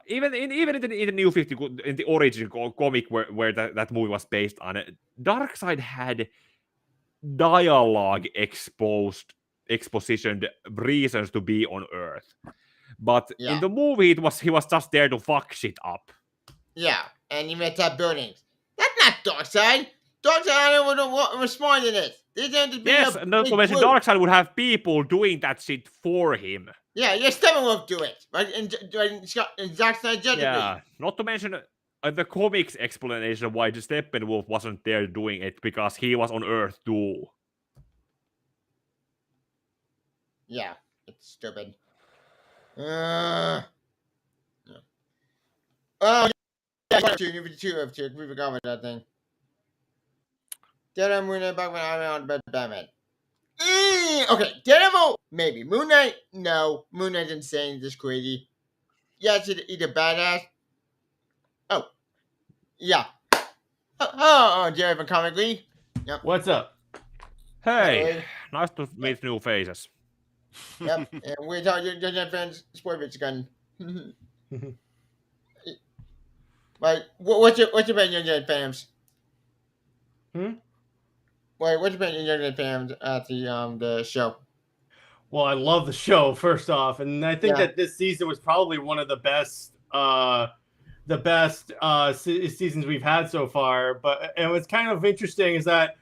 Even in the New 50, in the origin comic where that movie was based on it, Darkseid had dialogue expositioned reasons to be on Earth, but in the movie he was just there to fuck shit up. Yeah, and he made up buildings. That's not Darkseid. Darkseid would respond to this. Yes, not to mention Darkseid would have people doing that shit for him. Yeah, your Steppenwolf do it, right? In Zack Snyder Justice League. Yeah, not to mention the comics explanation why the Steppenwolf wasn't there doing it, because he was on Earth too. Yeah, it's stupid. New 52, we forgot about that thing. Daredevil, Moon Knight, Batman, Iron Man, Batman. Okay, Daredevil, maybe. Moon Knight, no. Moon Knight's insane, just crazy. Yes, he's a badass. Oh. Yeah. Jerry from Comic League. Yep. What's up? Hey, nice to meet new faces. Yep, and we're talking to your friends, Sport Bitch Gun. Like, what's your opinion, Young fans? Wait, what's your opinion, Young fans, at the show? Well, I love the show, first off, and I think that this season was probably one of the best the best seasons we've had so far. But and what's kind of interesting is that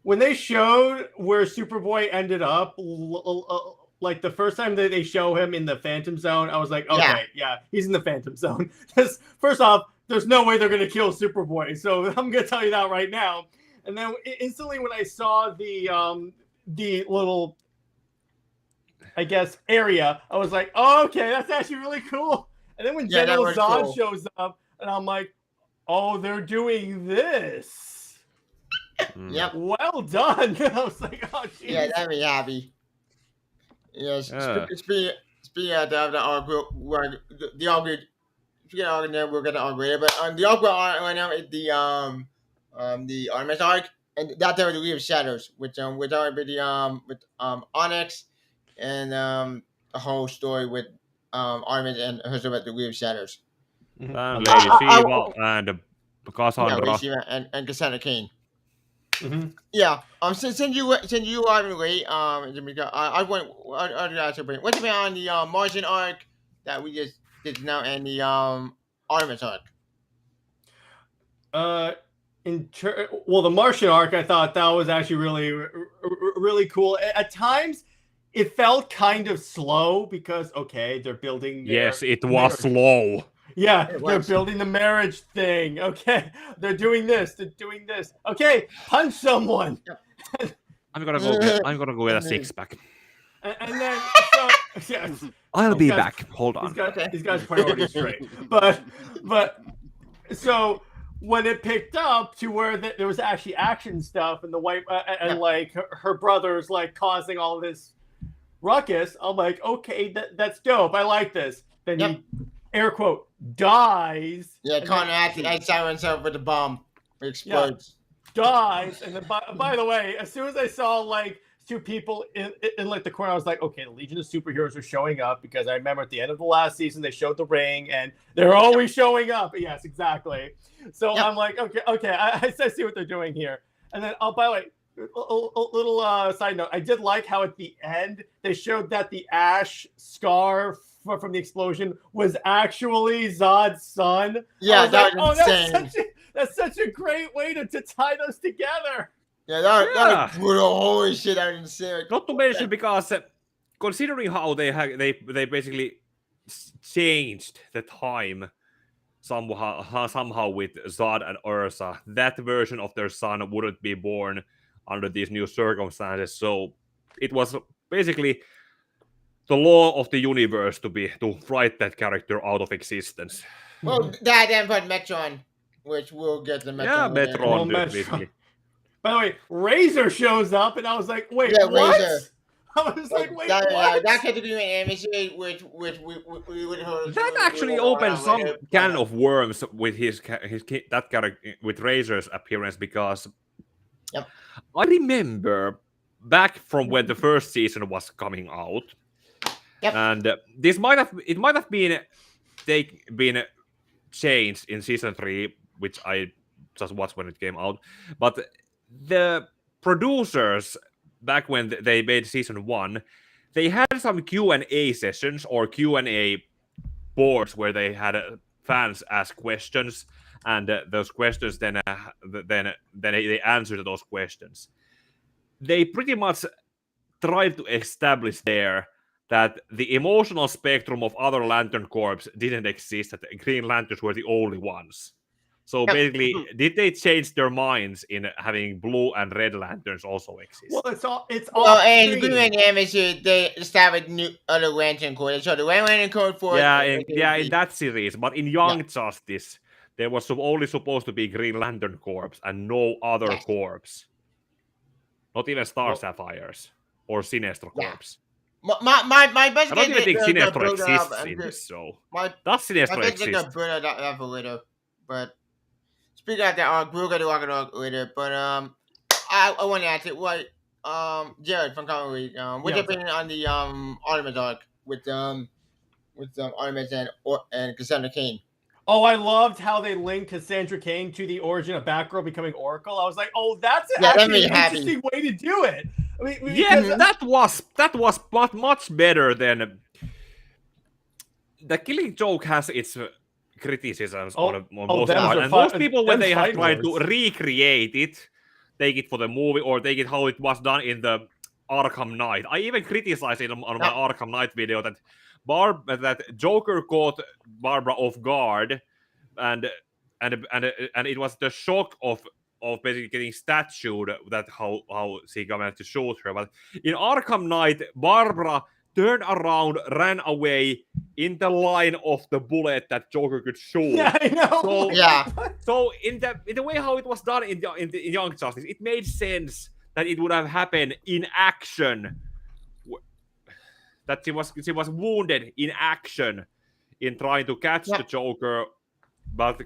when they showed where Superboy ended up, like the first time that they show him in the Phantom Zone, I was like, okay, yeah he's in the Phantom Zone. Because first off, there's no way they're going to kill Superboy. So I'm going to tell you that right now. And then instantly when I saw the little, I guess, area, I was like, oh, okay, that's actually really cool. And then when General Zod shows up, and I'm like, oh, they're doing this. Yep. Well done. I was like, oh, geez. Yeah, that'd be happy. Yes. Speaking of the arc, the arc, speaking of arc, we're gonna arc later. But the arc right now is the Artemis arc, and that's the League of Shadows, which already with Onyx, and the whole story with Artemis and her story with the League of Shadows. And Lady Shiva and Cassandra. And Cassandra Cain. Mm-hmm. Yeah. Since you are late, I want to ask you, what's about on the Martian arc that we just did now, and the Artemis arc? Well, the Martian arc, I thought that was actually really cool. At times, it felt kind of slow because they're building. Yes, it was slow. Yeah, they're building the marriage thing. Okay, they're doing this. They're doing this. Okay, punch someone. I'm gonna go with a 6-pack. And then yes, I'll be back. Hold on. These guys' priorities straight. But so when it picked up to where there was actually action stuff and the white like her brother's like causing all this ruckus, I'm like, okay, that's dope. I like this. Then he, air quote, dies. Yeah, Connor outside himself with the bomb. It explodes. Yeah, dies. And then by the way, as soon as I saw like two people in like the corner, I was like, okay, the Legion of Superheroes are showing up, because I remember at the end of the last season they showed the ring and they're always showing up. Yes, exactly. So I'm like, okay, I see what they're doing here. And then by the way, a little side note, I did like how at the end they showed that the ash scar from the explosion was actually Zod's son. Yeah, that was insane. That's such a great way to tie those together. Yeah, that was brutal. Holy shit, that was insane. Not to mention, because considering how they basically changed the time somehow with Zod and Ursa, that version of their son wouldn't be born under these new circumstances. So it was basically the law of the universe to write that character out of existence. Well, that then put Metron, which we'll get the Metron. Yeah, Metron. By the way, Razor shows up, and I was like, wait, what? Razor. I was like, wait, what? That could be an animation, which we would have. That actually opened some can of worms with that character, with Razor's appearance, because I remember back from when the first season was coming out, and this might have been changed in season 3, which I just watched when it came out, but the producers, back when they made season 1, they had some Q&A sessions or Q&A boards where they had fans ask questions, and those questions then they answered those questions. They pretty much tried to establish there that the emotional spectrum of other Lantern Corps didn't exist, that the Green Lanterns were the only ones. So basically, did they change their minds in having blue and red lanterns also exist? Well, it's all. Well, and Green Lantern they established new other Lantern Corps. So the Red Lantern Corps for in that series. But in Young Justice, there was only supposed to be Green Lantern Corps and no other corps. Not even Star Sapphires or Sinestro Corps. My best. I don't even think Sinestro exists in this show. Does Sinestro exist? But speaking of that, we'll get to talk later. But I want to ask it. What Jared from Comic Week, what's your opinion on the Artemis arc with Artemis and Cassandra Cain? Oh, I loved how they linked Cassandra Cain to the origin of Batgirl becoming Oracle. I was like, oh, that's actually an interesting way to do it. I mean, that was much better than the Killing Joke has its criticisms Oh, on most them's part. are And fi- most people, when them's they have fighting tried to words. recreate it, take it for the movie or take it how it was done in the Arkham Knight. I even criticized it on my Arkham Knight video that Joker caught Barbara off guard, and it was the shock of basically getting statued that how she managed to shoot her. But in Arkham Knight, Barbara turned around, ran away in the line of the bullet that Joker could shoot. Yeah, I know. So Yeah. So in the way how it was done in Young Justice, it made sense that it would have happened in action. That she was wounded in action in trying to catch the Joker, but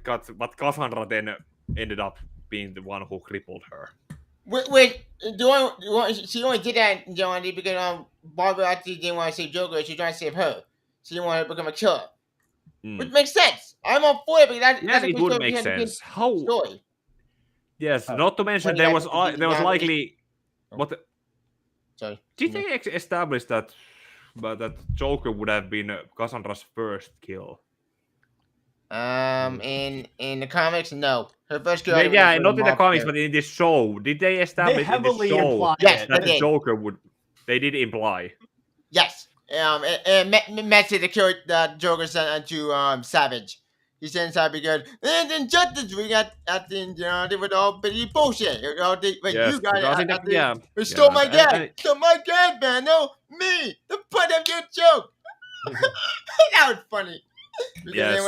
Cassandra then ended up being the one who crippled her. Wait, she only did that, Johnny, because Barbara actually didn't want to save Joker. She was trying to save her. She didn't want to become a killer. Which makes sense. I'm all for it, because Yes, it would make sense. How? Story. Yes, not to mention there was likely. What? Sorry. Did they establish that Joker would have been Cassandra's first kill? In the comics, no. Her first kill. Yeah, not in the comics, but in this show, did they establish in this show yes, that the Joker would? They did imply. Yes. Message to kill that Joker sent to Savage. He sent Savage because and then Justice we got at the they were all pretty bullshit. You got it. Stole my dad. Stole my dad, man. No, me. The butt of your joke. That was funny. Yes.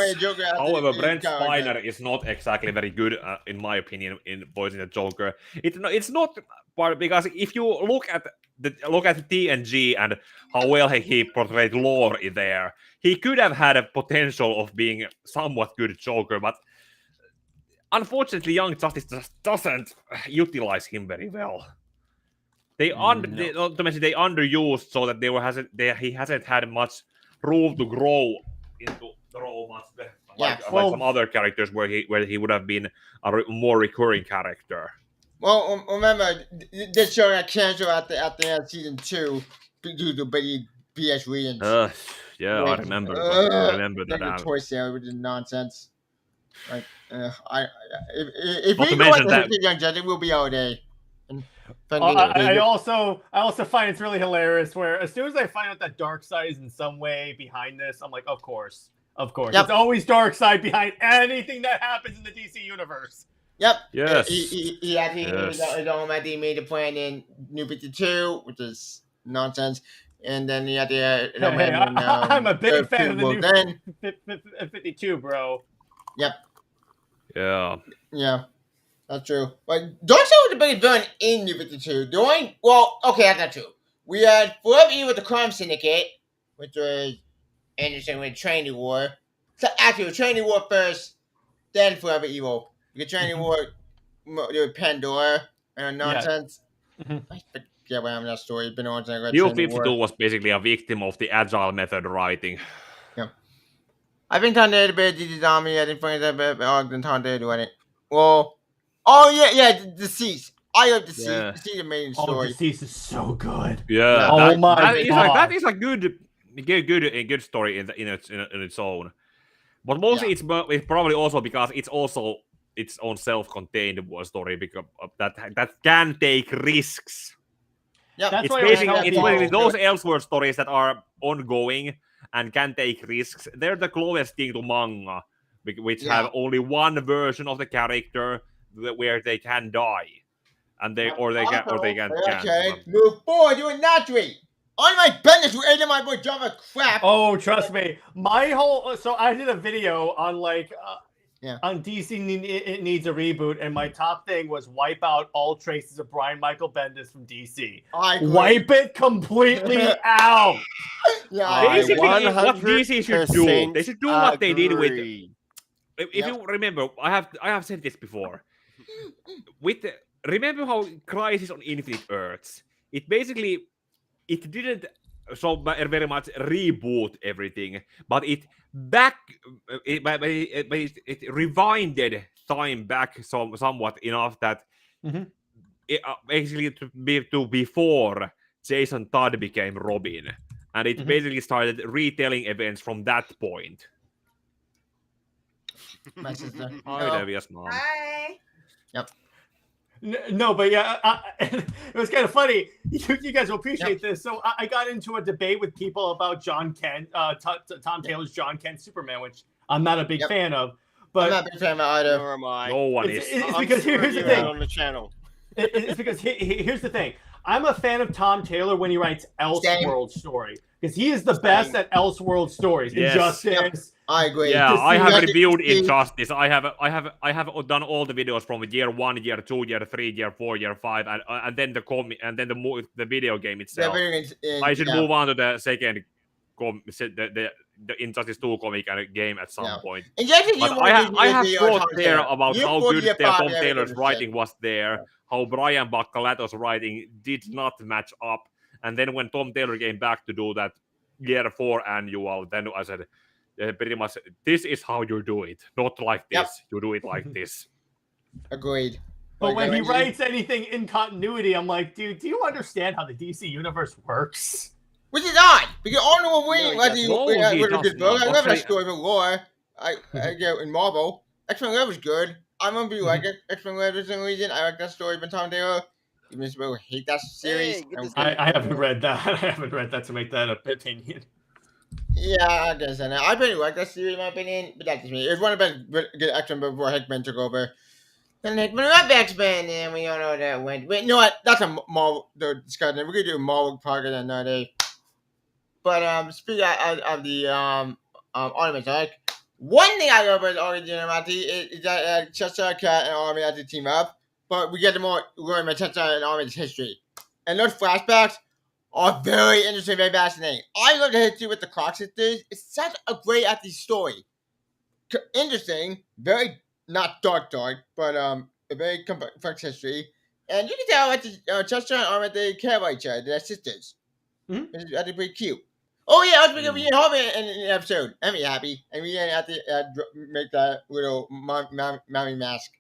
However, Brent Spiner is not exactly very good, in my opinion, in voicing the Joker. It's not part because if you look at TNG and how well he portrayed Lore in there, he could have had a potential of being somewhat good Joker, but unfortunately, Young Justice just doesn't utilize him very well. Not to mention they underused so that he hasn't had much room to grow into the role much better. Like some other characters where he would have been a more recurring character. Well, remember this show got canceled at the end of season 2 due to BS reasons. Yeah, I remember. I remember that. Toy sale, which is nonsense. Like, if Not we to go mention at that Young Justice, we'll be all day. I also find it's really hilarious where as soon as I find out that Darkseid is in some way behind this, I'm like, of course. Yep. It's always Darkseid behind anything that happens in the DC universe. Yep. Yes. He had his own idea. He made a plan in New 52, which is nonsense. And then he had the I'm a big fan of the new 52, bro. Yep. Yeah. Yeah. That's true. But Darkseid was the biggest villain in New 52. That's not true. We had Forever Evil with the Crime Syndicate, which was interesting with Training War. So actually, Training War first, then Forever Evil. Because Training War, with Pandora and nonsense. Yeah. I forget what happened that story. It's been on since New 52 was basically a victim of the agile method writing. Yeah. I think Thunder bit did Zombie. I think Ogden Thunder do it. Well. Oh yeah, Deceased. I love Deceased. Yeah. Deceased amazing story. Deceased is so good. Yeah. Oh my god. That is a good story in its own. But mostly it's probably also because it's also its own self-contained story because that can take risks. Yeah, It's basically those Elseworld stories that are ongoing and can take risks. They're the closest thing to manga, which have only one version of the character where they can die, and they can. Okay, move forward. You're not doing. On my business, you ate my boy Java crap. Oh, trust me. So I did a video on on DC it needs a reboot, and my top thing was wipe out all traces of Brian Michael Bendis from DC. Wipe it completely out. Yeah, basically, what DC should do, they should do what they did with. If you remember, I have said this before. Remember how Crisis on Infinite Earths? It didn't so very much reboot everything, but it rewinded time back somewhat enough that it, basically to before Jason Todd became Robin, and it basically started retelling events from that point. My sister. Hi, Devia's mom. Hi. No, but yeah, it was kind of funny. You guys will appreciate this. So I got into a debate with people about John Kent, Tom Taylor's John Kent Superman, which I'm not a big fan of. But I'm not a big fan of either. Nor am I. No one is. It's because here's the reviewing it thing. on the channel. It's because here's the thing. I'm a fan of Tom Taylor when he writes Elseworld story because he is the best at Elseworld stories. Yes. Injustice. I agree. Yeah, Just I see have that- reviewed Injustice. I have done all the videos from year 1, year 2, year 3, year 4, year 5, and then the comic, and then the video game itself. I should move on to the second the Injustice 2 comic and game at some point. But I have thought there about how good their Tom Taylor's writing was there, how Brian Baccalato's writing did not match up, and then when Tom Taylor came back to do that year 4 annual, then I said, pretty much, this is how you do it, not like this. Yep. You do it like this. Agreed. But when he writes anything in continuity, I'm like, dude, do you understand how the DC universe works? Which is odd, because Arnold Wolverine No, was he a good book. I love that Actually- story with Laura. I get in Marvel. X-Men Red was good. I remember you like it. X-Men Red was the reason. I like that story by Tom Taylor. Even if you hate that series. Hey, get this I haven't read that. I haven't read that to make that an opinion. Yeah, I guess I know. I pretty like that series in my opinion, but that's just me. It was one of the best good X-Men before Hickman took over. Then Hickman left X-Men, and we all know that went. Wait, you know what? That's a Marvel discussion. We're gonna do a Marvel podcast another day. But speaking of the Army Attack, one thing I love about Army is that Chester, Cat, and Army have to team up, but we get to learn about Chester and Army's history, and those flashbacks are very interesting, very fascinating. I love the history with the Clark sisters. It's such a great acting story. Interesting, very not dark, but a very complex history, and you can tell that Chester and Army they care about each other. They're sisters. Mhm. It's actually pretty cute. Oh yeah, I was thinking we didn't have it in an episode. I'm happy, and we didn't have to make that little mommy mask.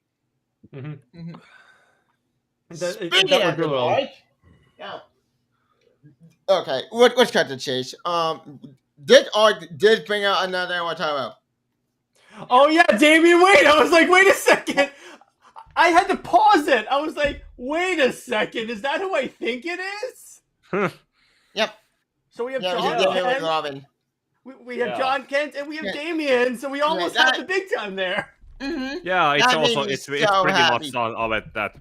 Mm-hmm. Speaking of the bike, yeah. Okay, let's cut the chase. Did bring out another thing I want to talk about. Oh yeah, Damian, wait! I was like, wait a second. I had to pause it. I was like, wait a second. Is that who I think it is? Yep. So we have Yeah, John Damian Kent. Robin. We have Yeah. John Kent and we have Yeah. Damian. So we almost Yeah, had the big time there. Mm-hmm. Yeah, it's That made also me it's so pretty happy. much of it that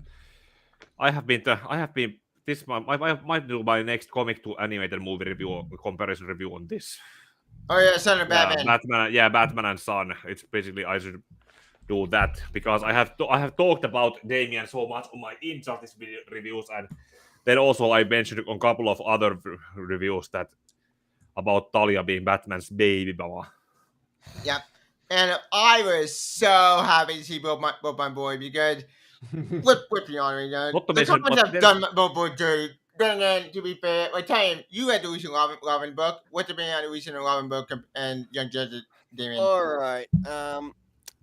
I have been this month. I might do my next comic to animated movie review comparison review on this. Oh yeah, Son of Batman. Batman and Son. It's basically I should do that because I have talked about Damian so much on my Injustice reviews, and then also I mentioned on a couple of other reviews that about Talia being Batman's baby mama. Yep. And I was so happy to see Bob my boy because let's be honest, Not to the mention- companies but have there's- done Bob Boy dirty. Then again, to be fair, like time you had the recent Robin book. What's the been on the recent Robin book and Young Justice Damian? All right.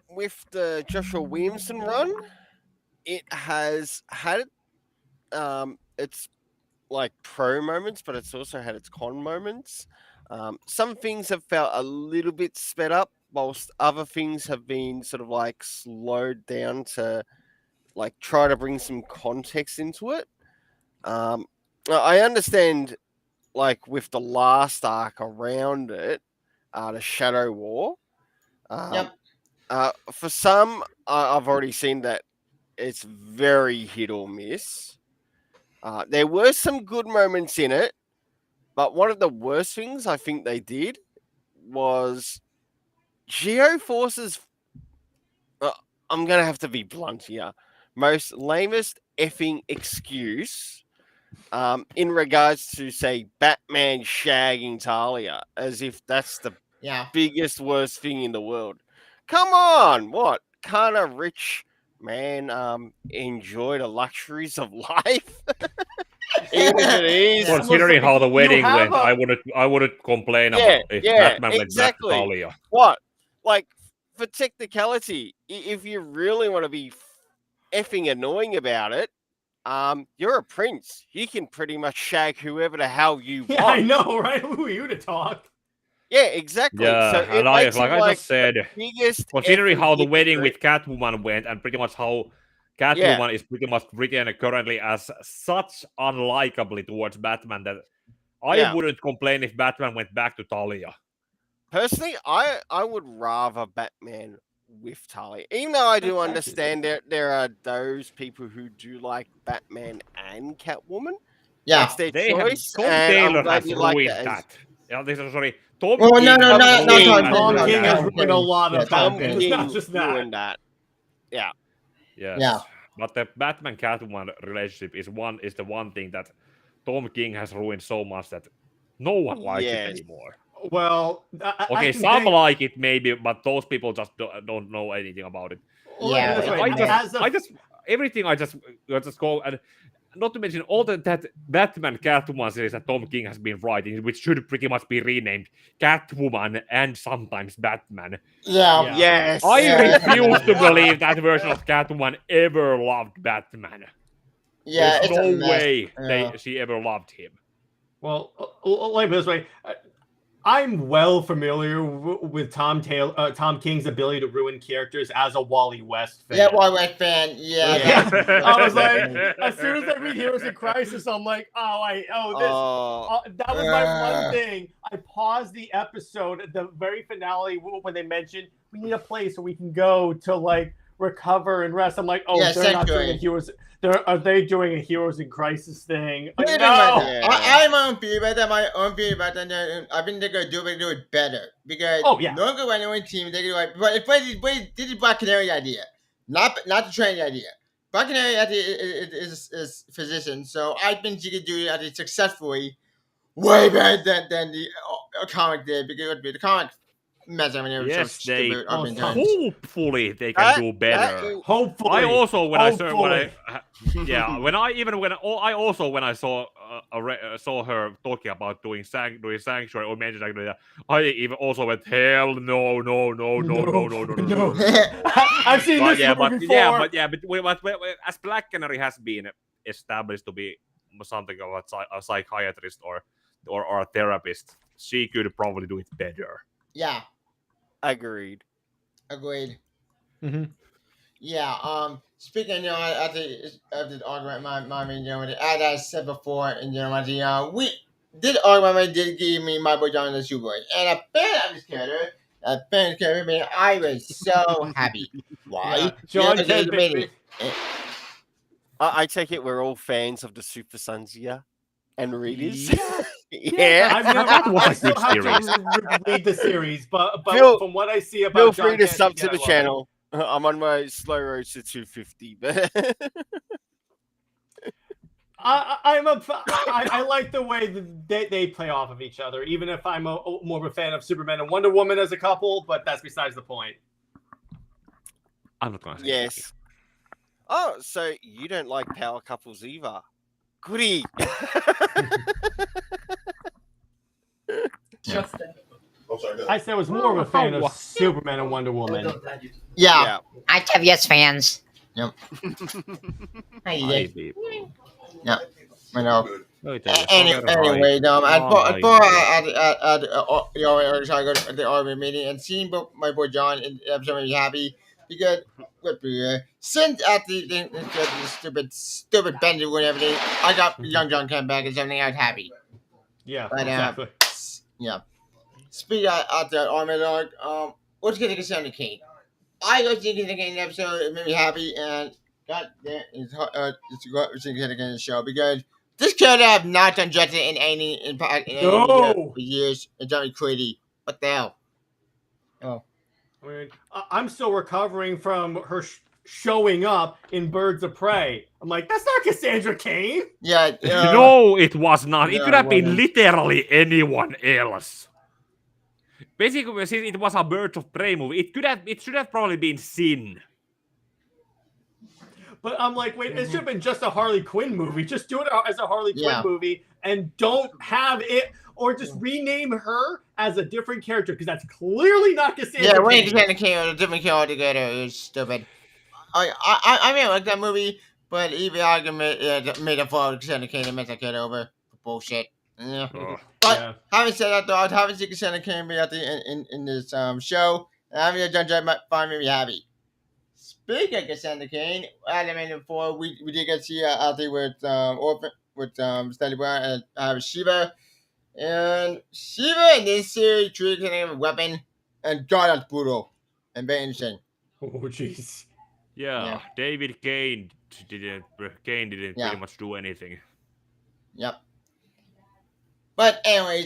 With the Joshua Williamson run, it has had its like pro moments, but it's also had its con moments. Some things have felt a little bit sped up, whilst other things have been sort of like slowed down to like try to bring some context into it. I understand, like with the last arc around it, the Shadow War. Yep. For some, I've already seen that it's very hit or miss. There were some good moments in it, but one of the worst things I think they did was Geoforce's. I'm gonna have to be blunt here. Most lamest effing excuse. In regards to say Batman shagging Talia, as if that's the Yeah. biggest worst thing in the world. Come on, what? Can't a rich man enjoy the luxuries of life? Even if it is. Yeah. Considering how the You wedding have went, a- I wouldn't complain Yeah, about if yeah, Batman went back to exactly. Talia. What? Like, for technicality, if you really want to be effing annoying about it, you're a prince. You can pretty much shag whoever the hell you Yeah, I want. know, right? Who are you to talk? Yeah, exactly. Yeah, So it and I makes like him I like just said, biggest. considering how the effing wedding hypocrite. with Catwoman went, and pretty much how Catwoman is pretty much written currently as such unlikably towards Batman that I Yeah. wouldn't complain if Batman went back to Talia. Personally, I would rather Batman with Talia, even though I do Exactly. understand there are those people who do like Batman and Catwoman. Yeah. That's their They have choice, Tom and I'm Taylor glad has you like ruined that. that. Sorry, Tom Well, King no, has not ruined Tom that. Tom No, King no, has no. ruined a lot Yeah, of Tom Batman. It's King not just that. ruined that. Yeah. Yes. Yeah. But the Batman Catwoman relationship is the one thing that Tom King has ruined so much that no one likes it Yes. anymore. Well, I Okay, can some think- like it maybe, but those people just don't know anything about it. Well, Yeah, this way, it's- as a- Everything I just go, and not to mention all that Batman Catwoman series that Tom King has been writing, which should pretty much be renamed Catwoman and sometimes Batman. Yeah. Yes. I Yeah. refuse to believe that version of Catwoman ever loved Batman. Yeah, There's it's a no mess. way Yeah. she ever loved him. Well, let me put it this way. I'm well familiar with Tom King's ability to ruin characters as a Wally West fan. Yeah, Wild West fan. Yeah. Yeah. that's- I was like, as soon as I read Heroes in Crisis, I'm like, that was my one thing. I paused the episode at the very finale when they mentioned we need a place where we can go to like recover and rest. I'm like, Yeah, they're not doing Sanctuary. a Heroes. Are they doing a Heroes in Crisis thing? Like, Wait a no. minute. I my own feeling about that. My own feeling about that. And I think they're gonna do it better because Oh, yeah. no good running team. They do like, but this is Black Canary idea, not the training idea. Black Canary idea is physician, so I think she could do it I think, successfully, way better than the comic did because the comic mess. I mean, it was Yes, so they- stupid. I've been done. Hopefully they can do better. Hopefully. I also when I saw when Hopefully. when I saw her talking about doing Sanctuary or Major Sanctuary, I even also went hell no. I've seen this movie before. But as Black Canary has been established to be something of a psychiatrist or a therapist, she could probably do it better. Yeah, Agreed. agreed. Mm-hmm. Yeah. Speaking, of the argument, as I said before, we this argument did give me my boy John the Superboy, and a fan of this character, man, I was so happy. Why? Yeah, John Because Kent- it made it. I take it we're all fans of the Super Sons here and readers. I've never, That was I a still good have series. to read the series, but Feel- from what I see about Feel John free to Kent, sub yeah, to the well, channel. I'm on my slow road to 250. But I like the way that they play off of each other, even if I'm more of a fan of Superman and Wonder Woman as a couple, but that's besides the point. I'm not gonna say yes. Oh, so you don't like power couples either? Goody. I said I was more of a fan of Superman and Wonder Woman. Yeah. I have yes fans. How you Hi, doing? people. I know. Let me tell you, Anyway, Oh, before hi. the argument meeting and seeing my boy John in the episode made me happy because since at the stupid Bender and everything, I got young John came back and everything. I was happy. Yeah, But, exactly. Yeah. Speaking of the argument, let's get to Cassandra Cain. I go to Cassandra Cain episode. It made me happy, and God damn, it's Cassandra Cain show because this character have not done justice in any No. years. It's only crazy. What the hell? I mean, I'm still recovering from her showing up in Birds of Prey. I'm like, that's not Cassandra Cain. Yeah. No, it was not. It No, could have it been wasn't. literally anyone else. Basically, since it was a Birds of Prey movie, it should have probably been Sin. But I'm like, wait, it should have been just a Harley Quinn movie. Just do it as a Harley Yeah. Quinn movie and don't have it, or just rename her as a different character because that's clearly not Cassandra Yeah, when Cain. Cassandra Cain was a different character together, it was stupid. I mean, I like that movie, but even argument made a fall of Cassandra Cain and messed that kid over for bullshit. Yeah. Oh. But Yeah. having said that, though, I haven't seen Cassandra Cain be at the in this show, and having done that find me happy. Speaking of Cassandra Cain, animated 4, we did get to see out there with Stanley Brown and Shiva. And Shiva in this series treated him a weapon, and God, that's brutal and very interesting. Oh, jeez. Yeah, David Kane didn't Yeah. pretty much do anything. Yep. But anyways,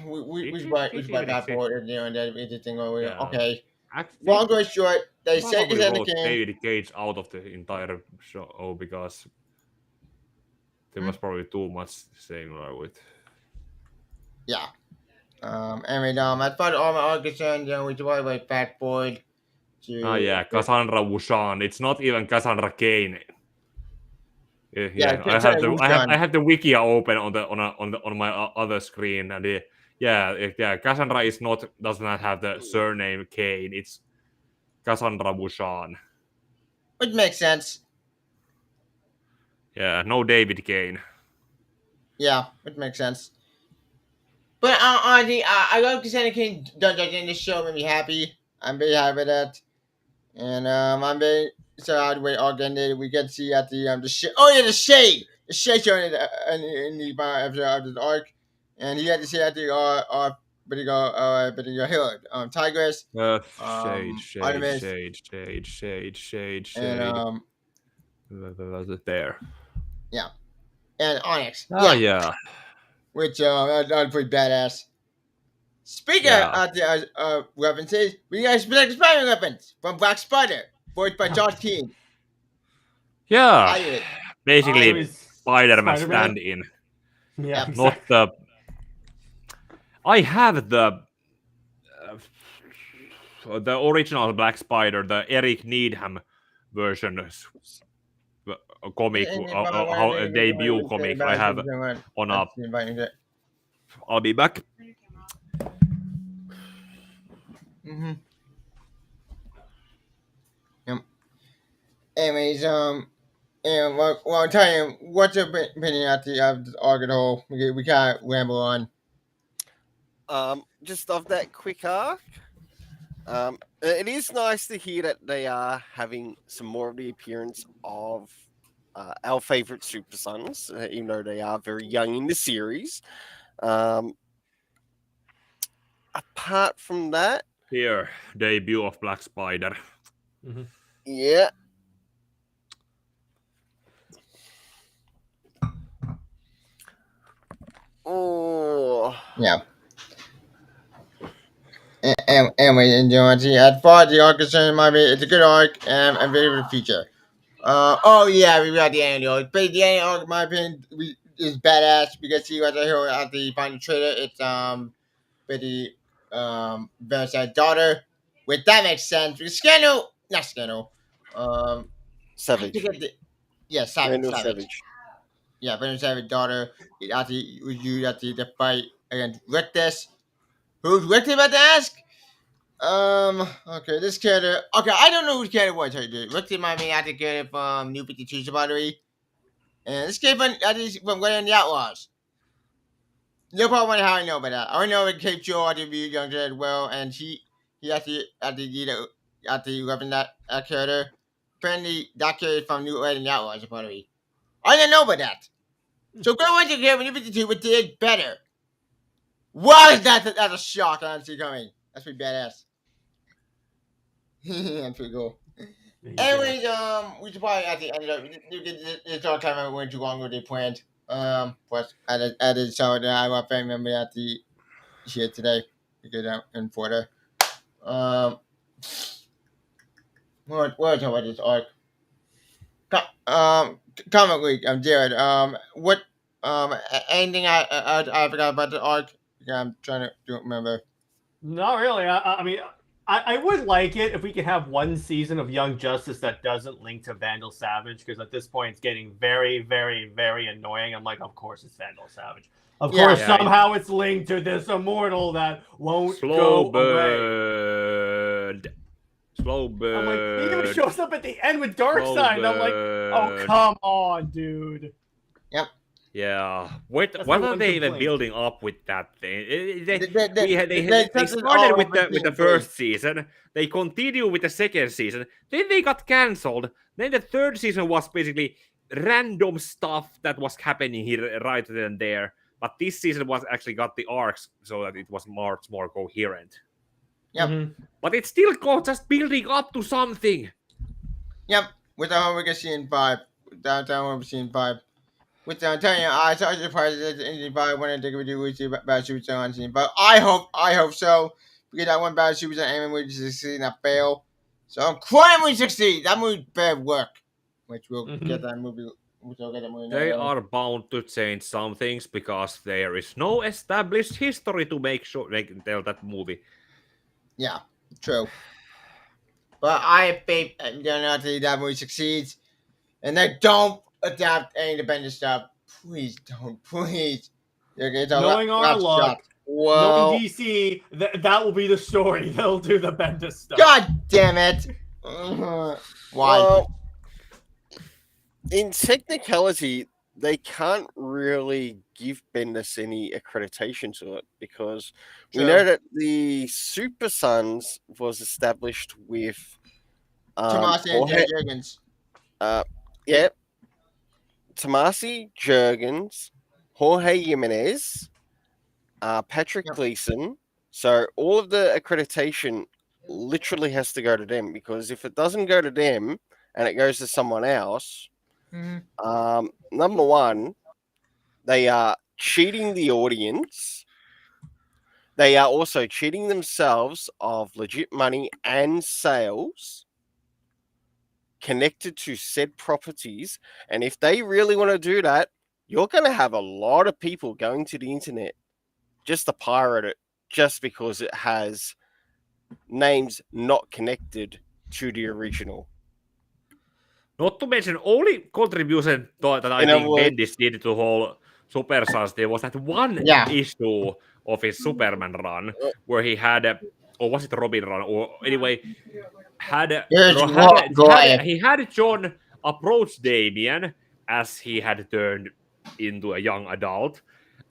we Did should he back exist? forward, and that interesting over here. Yeah. Okay. I think Long story short, they say probably Cassandra wrote Cain. David Cage out of the entire show because there was probably too much similar with. Yeah. Anyway, as far as all my are concerned, we should probably wait fast forward to. Ah, yeah, Cassandra Wushan. It's not even Cassandra Cain. Yeah, I have the wiki open on my other screen, and Cassandra does not have the surname Cain. It's Cassandra Wushan. Which makes sense. Yeah, no David Kane. Yeah, which makes sense. But I love Cassandra Cain done in this show, made me happy. I'm very happy with that. And I'm very sad with Organic. We get to see at the shade. Oh yeah, the shade show in the episode of this arc, and he had to see at the hero Tigress. Artemis. Shade. And there. Yeah, and Onyx. Oh yeah. Which that's pretty badass. Speaking of the weapons, we got specific Spider weapons from Black Spider, voiced by Josh Keane. Yeah. Basically, was Spider-Man Spider-Man. stand-in. Yeah. Not the. I have the original Black Spider, the Eric Needham version comic, debut comic. I have on up. I'll be back. Mm-hmm. Yep. Anyways, and well, I'll tell you, what's your opinion of the arc at all? We can't ramble on. Just of that quick arc. It is nice to hear that they are having some more of the appearance of our favorite Super Sons, even though they are very young in the series. Apart from that, Here, debut of Black Spider. Mm-hmm. yeah. Oh. Yeah. Anyway, and as far as the arc is concerned, it's a good arc and a very good feature. Oh yeah, we got the end of the arc. But the end of the arc, in my opinion, is badass because he was a hero at the final trailer. It's Betty Valentine's daughter. Which that makes sense. Because Scandal, not Scandal. Savage. Savage. Yeah, Venom Savage daughter actually was used at the fight against Rictus. Who's Rictus about to ask? Okay, this character. Okay, I don't know whose character was. Rictus might be acting character from New 52 by the way. And this character from Way on the Outlaws. No problem with how I know about that. I know it Cape Joe to be younger as well, and he actually loving that character. Apparently, that character from New Way on the Outlaws, by the way. I didn't know about that. So go into here when you 52, but did better. Wow, that's a shock. I didn't see coming. That's pretty badass. That's pretty cool. Anyways, we should probably at the end of this all time I went too long with the planned. Plus I did so that I want family member at the shit today because I'm in Florida. What was talking about this arc? Comic Week. Jared. What? Anything I forgot about the arc? Yeah, I'm trying to remember. Not really. I mean, I would like it if we could have one season of Young Justice that doesn't link to Vandal Savage, because at this point it's getting very, very, very annoying. I'm like, of course it's Vandal Savage. Of course, somehow it's linked to this immortal that won't go away. Slow bird. I'm like, he even shows up at the end with Darkseid. I'm like, oh, come on, dude. Yep. Yeah, what That's what my are one they even complaint. building up with that thing? They They started with the first season. They continue with the second season. Then they got cancelled. Then the third season was basically random stuff that was happening here right then and there. But this season was actually got the arcs so that it was much more coherent. Yep. Mm-hmm. But it's still just building up to something. Yep. With the Homework Season 5. Downtown Homework Season 5. With the telling you, I saw the prize in Season 5 when I think we do with you about Super on Season. But I hope so. Because I want Bad Super Anime movie to succeed and not fail. So I'm crying we succeed. That movie better work. Which we'll get that movie. We'll get that movie. They are bound to change some things because there is no established history to make sure they can tell that movie. Yeah, true. But I have faith that movie succeeds. And they don't adapt any of the Bender stuff. Please don't. Please. Knowing our luck, Well, knowing DC, that will be the story. They'll do the Bendis stuff. God damn it. Why? well, in technicality, they can't really give Bendis any accreditation to it because we know that the Super Sons was established with Tomasi and Jorge- Jurgens. yeah, Tomasi, Jurgens, Jorge Jimenez, Patrick Gleason. So all of the accreditation literally has to go to them because if it doesn't go to them and it goes to someone else, number one, they are cheating the audience. They are also cheating themselves of legit money and sales connected to said properties. And if they really want to do that, you're going to have a lot of people going to the internet just to pirate it just because it has names not connected to the original. Not to mention, only contribution that I think Bendis did to the whole Super Sons there was that one issue of his Superman run where he had, or was it Robin run, or anyway, he had John approach Damian as he had turned into a young adult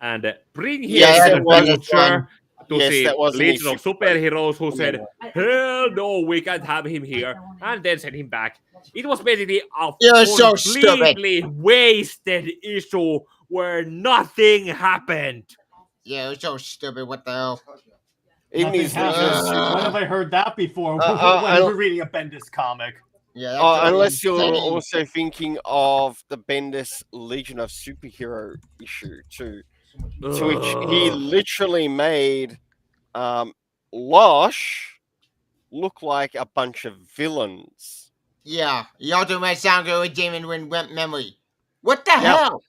and bring him to the future to see Legion of Superheroes who said, hell no, we can't have him here, and then send him back. It was basically a completely wasted issue where nothing happened. Yeah, it was so stupid. What the hell? When have I heard that before? When we're reading a Bendis comic. Yeah, unless you're also thinking of the Bendis Legion of Superhero issue too, to which he literally made Losh look like a bunch of villains. Yeah, he also made sound good with Damon when went memory. What the hell?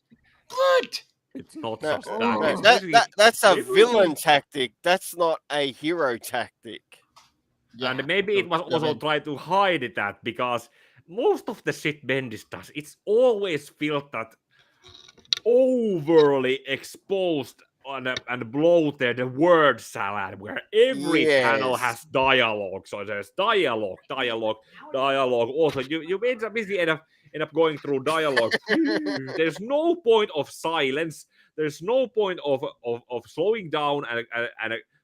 What? It's not just that. That's a villain tactic. That's not a hero tactic. Yeah, and maybe it was also trying to hide that because most of the shit Bendis does, it's always felt that overly exposed and bloated word salad where every panel has dialogue. So there's dialogue. Also, you basically end up going through dialogue. There's no point of silence. There's no point of slowing down and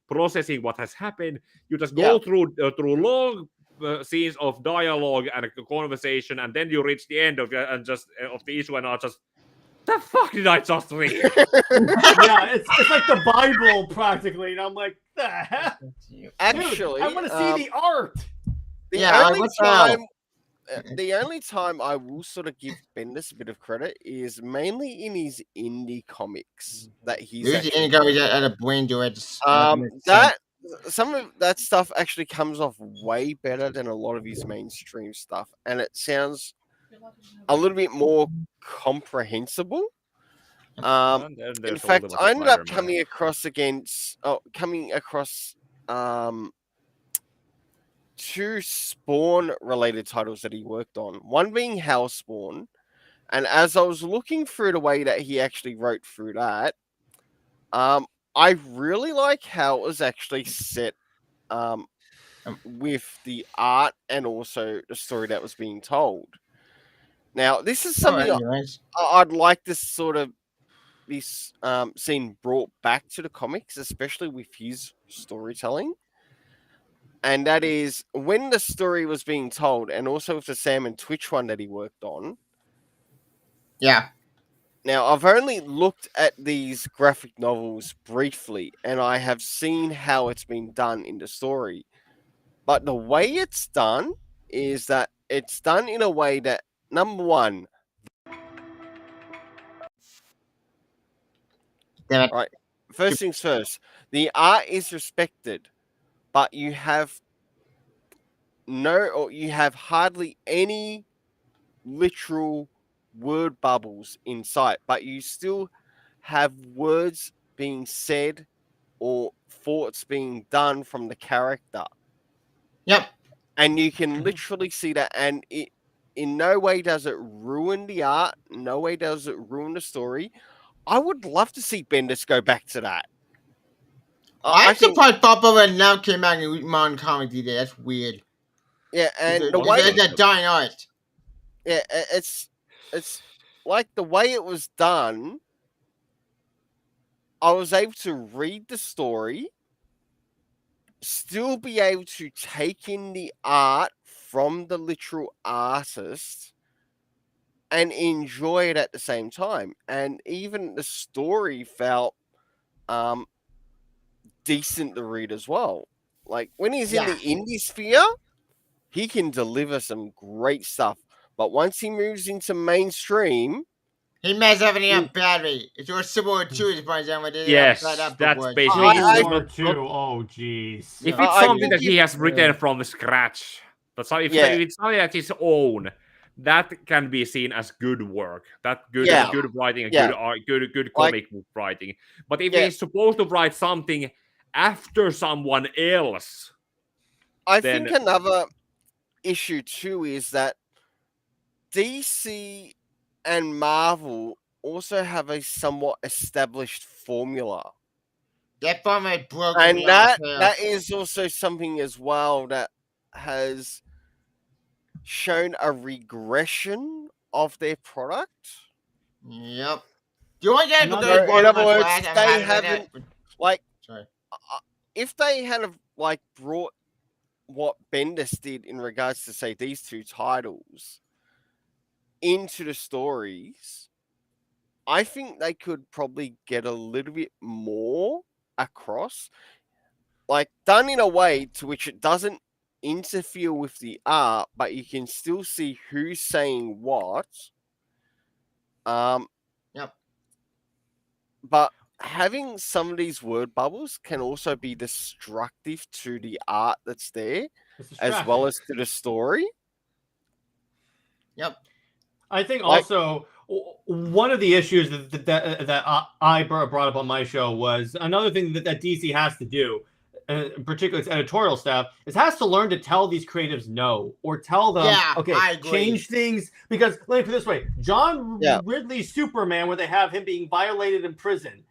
processing what has happened. You just go through long scenes of dialogue and a conversation, and then you reach the end of the issue and are just, the fuck did I just read? Yeah, it's like the Bible practically, and I'm like, the heck? Actually, dude, I want to see the art. The only time I will sort of give Bendis a bit of credit is mainly in his indie comics that he's actually at a brain to it. Some of that stuff actually comes off way better than a lot of his mainstream stuff, and it sounds a little bit more comprehensible. In fact, I ended up coming across two Spawn-related titles that he worked on. One being Hellspawn, and as I was looking through the way that he actually wrote through that, I really like how it was actually set with the art and also the story that was being told. Now, this is something I'd like to sort of this scene brought back to the comics, especially with his storytelling. And that is when the story was being told, and also with the Sam and Twitch one that he worked on. Yeah. Now, I've only looked at these graphic novels briefly, and I have seen how it's been done in the story. But the way it's done is that it's done in a way that, number one, Damn it. right, first things first, the art is respected, but you have hardly any literal word bubbles in sight, but you still have words being said or thoughts being done from the character. Yep. And you can literally see that, and it in no way does it ruin the art, no way does it ruin the story. I would love to see Bendis go back to that. I'm surprised Papa now came back in Modern Comic today. That's weird. Yeah, and the It's way like that dying art. Yeah, it's like the way it was done. I was able to read the story, still be able to take in the art from the literal artist, and enjoy it at the same time. And even the story felt decent to read as well. Like when he's in the indie sphere, he can deliver some great stuff. But once he moves into mainstream, he messes everything up badly. It's your Civil War 2 is by example. Yes, that's basically. Oh, jeez. If it's something that he has written from scratch, but if it's something that his own, that can be seen as good work. That good writing, good art, good comic book writing. But if he's supposed to write something after someone else, I think another issue too is that DC and Marvel also have a somewhat established formula. That formula broken. And that is also something as well that has shown a regression of their product. Yep. Do you want to get in other words, they haven't if they had brought what Bendis did in regards to say these two titles into the stories, I think they could probably get a little bit more across, like done in a way to which it doesn't interfere with the art, but you can still see who's saying what. But having some of these word bubbles can also be destructive to the art that's there, as well as to the story. Yep. I think also one of the issues that I brought up on my show was another thing that DC has to do, particularly its editorial staff, is has to learn to tell these creatives no, or tell them, change things. Because let me put it this way, John Ridley's Superman, where they have him being violated in prison.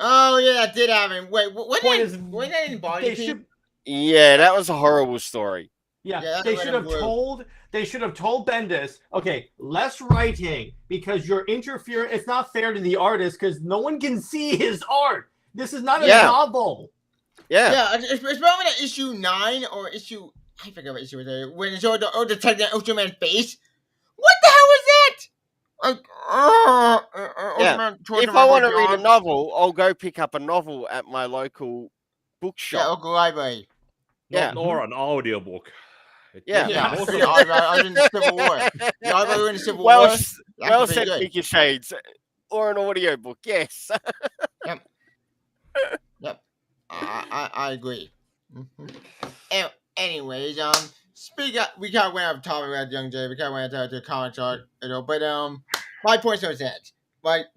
Oh yeah, that did happen. Wait, what that in Body? Yeah, that was a horrible story. Yeah, they should have told Bendis, okay, less writing because you're interfering. It's not fair to the artist because no one can see his art. This is not a novel. Yeah, it's probably that issue 9 or issue, I forget what issue it was. When it showed the Titan Ultraman face. What the hell was that? If I want to read a novel, I'll go pick up a novel at my local bookshop. Yeah, local library. Or an audiobook. Also I was in the Civil War. The library in the Civil War. Well said, Figure Shades. Or an audiobook, yes. Yep. I agree. Anyways, we kind of went off topic about Young Jay. We kind of went out to comics art, but my point is that, like,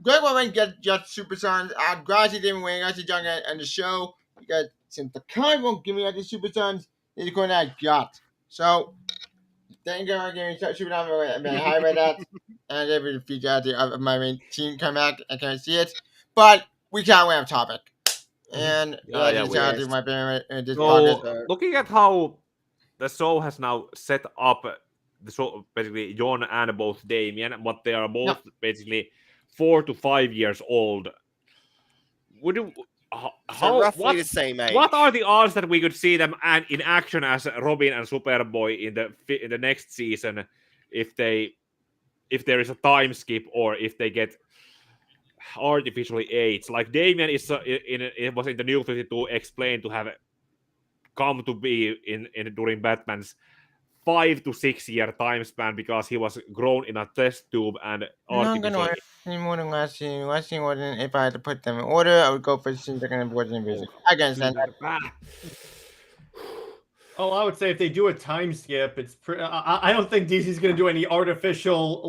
Greg Weldon get just Super Sons. I'm glad he didn't win. I see Young on the show because since the kind won't give me out the Super Sons, it's the one I got. So thank you for giving me Super Sons. I'm high with that, and every feature out of my main team come back. I can't see it, but we can't went off topic. And my looking at how the show has now set up the show, basically John and both Damien, but they are both basically 4 to 5 years old. Would you? So roughly the same age. What are the odds that we could see them in action as Robin and Superboy in the next season, if there is a time skip or if they get artificially aged? Like Damian it was in the New 52 explained to have come to be in during Batman's 5 to 6 year time span because he was grown in a test tube and artificially. Any more than last scene. Last scene wasn't. If I had to put them in order, I would go for scene second and fourth division. I can understand that. Oh, I would say if they do a time skip, it's. I don't think DC's going to do any artificial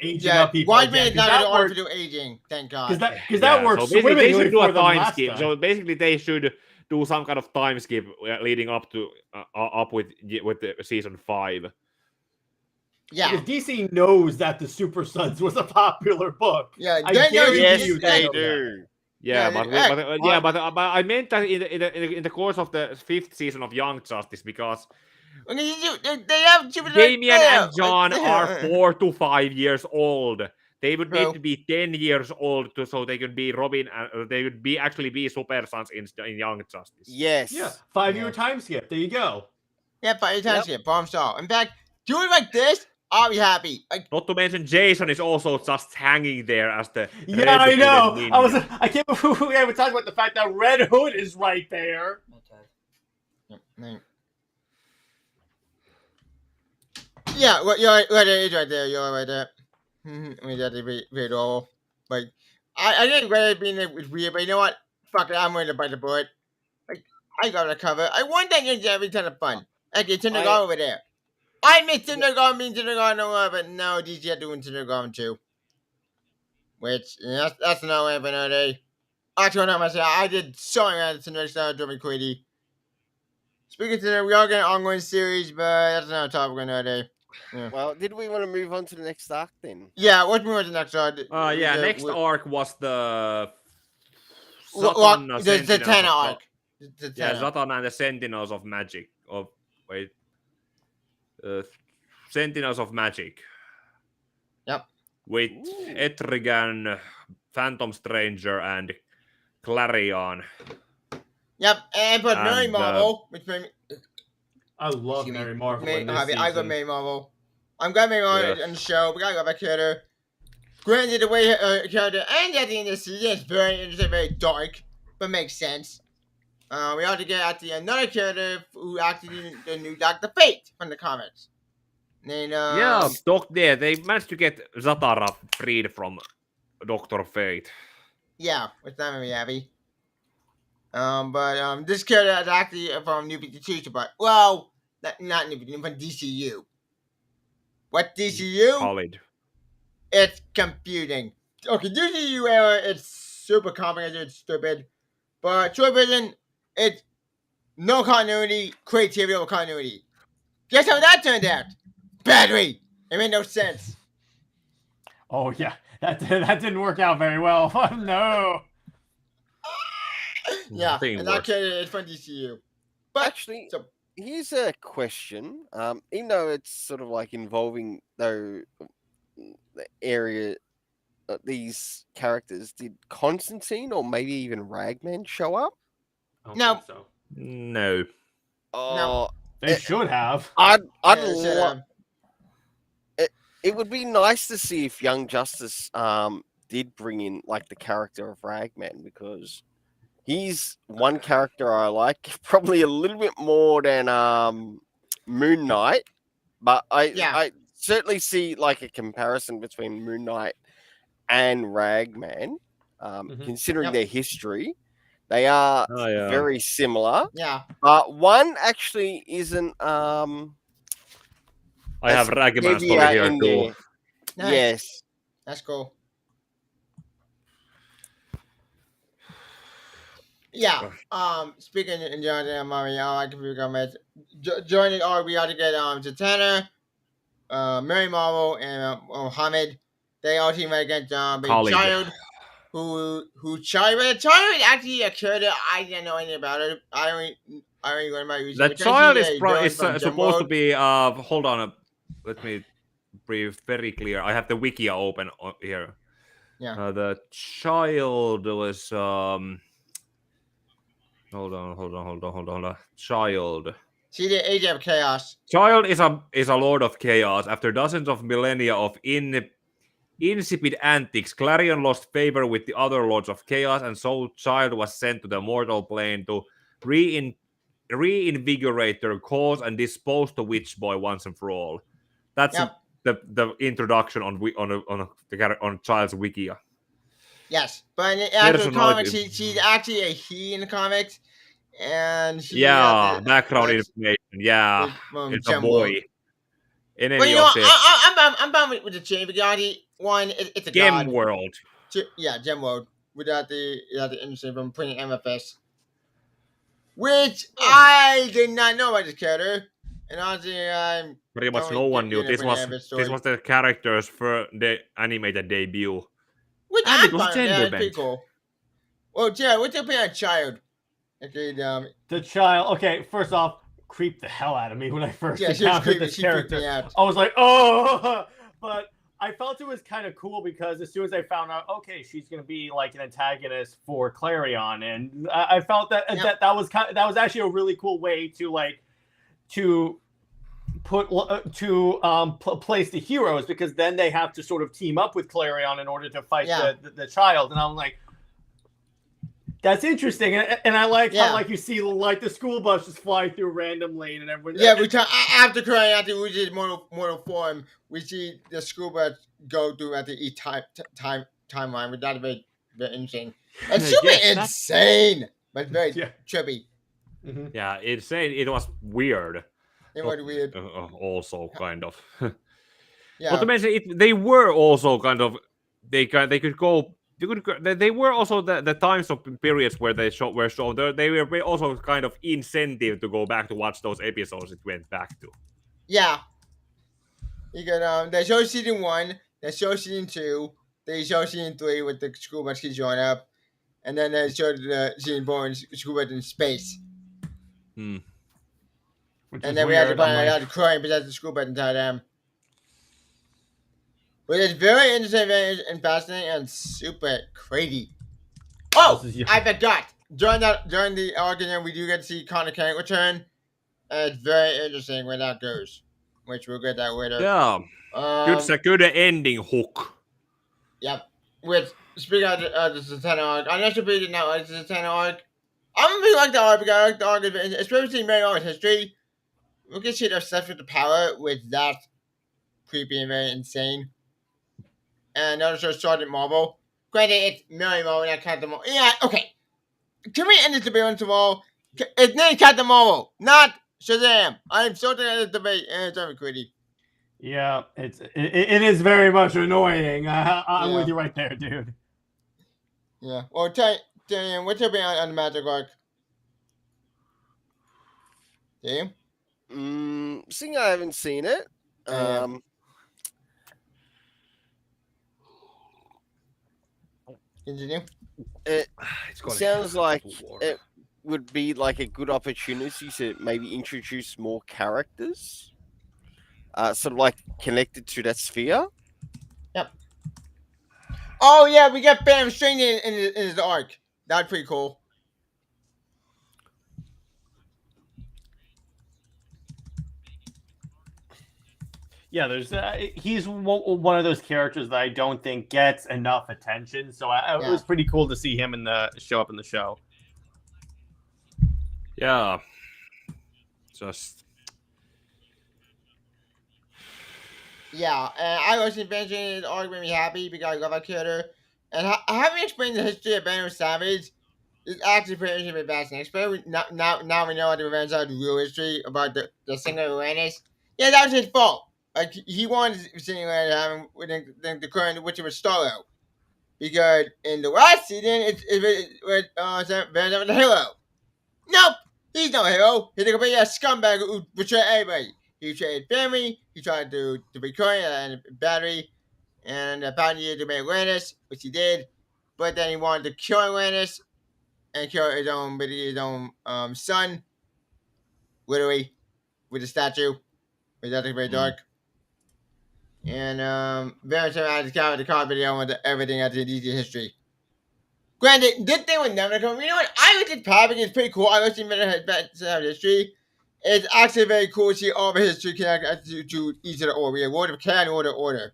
aging up people. Why is not going to artificial aging? Thank God. Because that works. So basically, they swimmingly should do for a them time last skip. time. So basically, they should do some kind of time skip leading up to with the season 5. Yeah. Because DC knows that the Super Sons was a popular book. Yeah, I they know guarantee you you they know that. do. Yeah, Yeah, but I meant that in the course of the 5th season of Young Justice, because they have Damian and John are 4 to 5 years old. They would need Bro. to be 10 years old so they could be Robin. They would actually be Super Sons in Young Justice. Yes. Yeah, 5-year time skip. There you go. Yeah, 5 times Yep. skip. Bomb saw. In fact, do it like this. I'll be happy. Like, Not to mention Jason is also just hanging there as the Yeah, I red-hooded know. ninja. I can't believe we haven't talked about the fact that Red Hood is right there. yeah, well, you're right. It is right there. You're right there. I mean, that's very all. Like, I didn't Reddit being it was weird, but you know what? Fuck it, I'm going to bite the bullet. Like, I got a cover. I want that ninja every ton of fun. Okay, Tindergar over there. I miss Tindergar being Tindergar no more, but no, DC are doing Tindergar too. Which, yeah, that's another way of another day. I told him myself, I did so many other Tindergar Derby Quiddy. Speaking of Tinder, we are getting an ongoing series, but that's another topic another day. Yeah. Well, did we want to move on to the next arc then? Yeah, what's more the next arc? Next arc was the The Tana arc. Yeah, Zatanna and the Sentinels of Magic. Sentinels of Magic. Yep. With Etrigan, Phantom Stranger, and Clarion. Yep, and put Mary And, Marvel, which made me I love Mary Marvel in this happy. I got season. Mary Marvel. I'm glad Mary Marvel Yes. on the show. We gotta go back to her. Granted, the way her character ends at the end of the season is very interesting, very dark, but makes sense. We ought to get at the another character who acted in the new Doctor Fate from the comics. And, They managed to get Zatara freed from Dr. Fate. yeah, which I'm very happy. But this character is actually from New 52, but well, not New 52, from DCU. What DCU? Khalid. It's confusing. Okay, DCU era, it's super complicated, it's stupid. But Troy Vision, it's no continuity, creativity over continuity. Guess how that turned out? Badly. It made no sense. Oh yeah, that didn't work out very well. Oh no. Yeah, Nothing and that works. character is from DCU. But Actually, so- here's a question. Even though it's sort of like involving the area, these characters, did Constantine or maybe even Ragman show up? I don't No. think so. No. Oh, They should have. I'd yeah, they should lo- have. it would be nice to see if Young Justice did bring in like the character of Ragman, because he's one character I like probably a little bit more than Moon Knight, but I certainly see like a comparison between Moon Knight and Ragman, considering Yep. their history. They are Oh, yeah. very similar, Yeah. but one actually isn't. I have Ragman story here in too. there. Nice. Yes. That's cool. Yeah. Speaking in Jonathan and Mario, I can figure out joining our we ought to get Zatanna, Mary Marvel, and Mohammed. They all team against Baby Khalid. Child. Who Child? Child actually a character I didn't know anything about it. I only learned about it. The child is supposed to be. Hold on. Let me be very clear. I have the wiki open here. Yeah. The child was hold on. Child. See the Age of Chaos. Child is a lord of chaos. After dozens of millennia of insipid antics, Clarion lost favor with the other lords of chaos, and so Child was sent to the mortal plane to reinvigorate their cause and dispose the Witch Boy once and for all. That's Yep. the introduction on Child's wiki. Yes, but in the There's actual an comics, idea. she's actually a he in the comics, and she Yeah, has the- background that's information. Yeah, it's a Gem boy. World. In But any you know, of the I'm bound with the chain because one, it's a Game god. World. Yeah, Gem World without the interesting from putting MFS, which I did not know about this character, and honestly, I'm Pretty much totally no one knew. getting it This from the was MFS story. the characters for the animated debut. Which And I'm it was fine with. gender That's pretty bent. cool. Well, Jared, what's your opinion on Child? Okay, The child. Okay, first off, creeped the hell out of me when I first yeah, she's encountered creepy. this She freaked character. me out. I was like, oh, but I felt it was kind of cool because as soon as I found out, okay, she's gonna be like an antagonist for Clarion, and I felt that Yeah. that was actually a really cool way to place the heroes, because then they have to sort of team up with Clarion in order to fight Yeah. the child, and I'm like, that's interesting, and I like Yeah. how like you see like the school bus just fly through a random lane and everyone. Yeah, after crying after we did mortal form, we see the school bus go through at the timeline, which that's very interesting. It's super Yes, insane, but very Yeah. trippy. Mhm. Yeah, it was weird. It was weird. Also, kind of. Yeah, But to mention it, they were also kind of they could go. They were also the times of periods where they were shown. They were also kind of incentive to go back to watch those episodes it went back to. yeah. You got they show season 1, they show season 2, they show season 3 with the school bus keeps showing up, and then they showed the season 4 in school bus in space. Hmm. Which And is then we had to weird. find I'm out how like, to cry and possess the school bus and tell them. But it's very interesting, very and fascinating, and super crazy. Oh, This is- I forgot. During the argument, we do get to see Connor Kent return, and it's very interesting where that goes, which we'll get that later. Yeah, good ending hook. Yep. Which, speaking of the Satana arc, I'm not sure if you did not like the Satana arc. I'm gonna be like the arc because I like the arc, especially in Mary Arc history. We can see obsessed with the power, which that's creepy and very insane. And another show, Sergeant Marvel. Granted, it's Mary Marvel, not Captain Marvel. Yeah, okay. Can we end this debate once of all? It's named Captain Marvel, not Shazam. I'm so tired of this debate, and it's very creepy. yeah, it is very much annoying. I'm Yeah. with you right there, dude. Yeah. Well, tell you, what's your opinion on the Magic arc? Damn. Seeing I haven't seen it. Yeah. Continue. It It's gonna sounds have like water. it would be like a good opportunity to maybe introduce more characters, sort of like connected to that sphere. Oh yeah, we got Bam String in his arc. That's pretty cool. Yeah, there's he's one of those characters that I don't think gets enough attention, so it Yeah. was pretty cool to see him show up in the show. Yeah, just Yeah, and I was inventing his arc made me happy because I love that character. And having explained the history of Venom Savage is actually pretty interesting and fascinating. Especially now we know what the Revenge of the real history about the singer Uranus. Yeah, that was his fault. Like he wanted singing having with the current which was Starro. Because in the last season it was Venom was the hero. Nope! He's no hero. He's a complete scumbag who betrayed everybody. He betrayed family. He tried to be current and battery, and found you to make Atlantis, which he did. But then he wanted to kill Atlantis and kill his own son, literally, with a statue. Which I think very dark. And very much I discovered the card video with everything at the DC history. Granted, this thing would never come. You know what? I was just topic is pretty cool. I wish you had history. It's actually very cool to see all the history connected to each of the order. We have Order of Can, Order.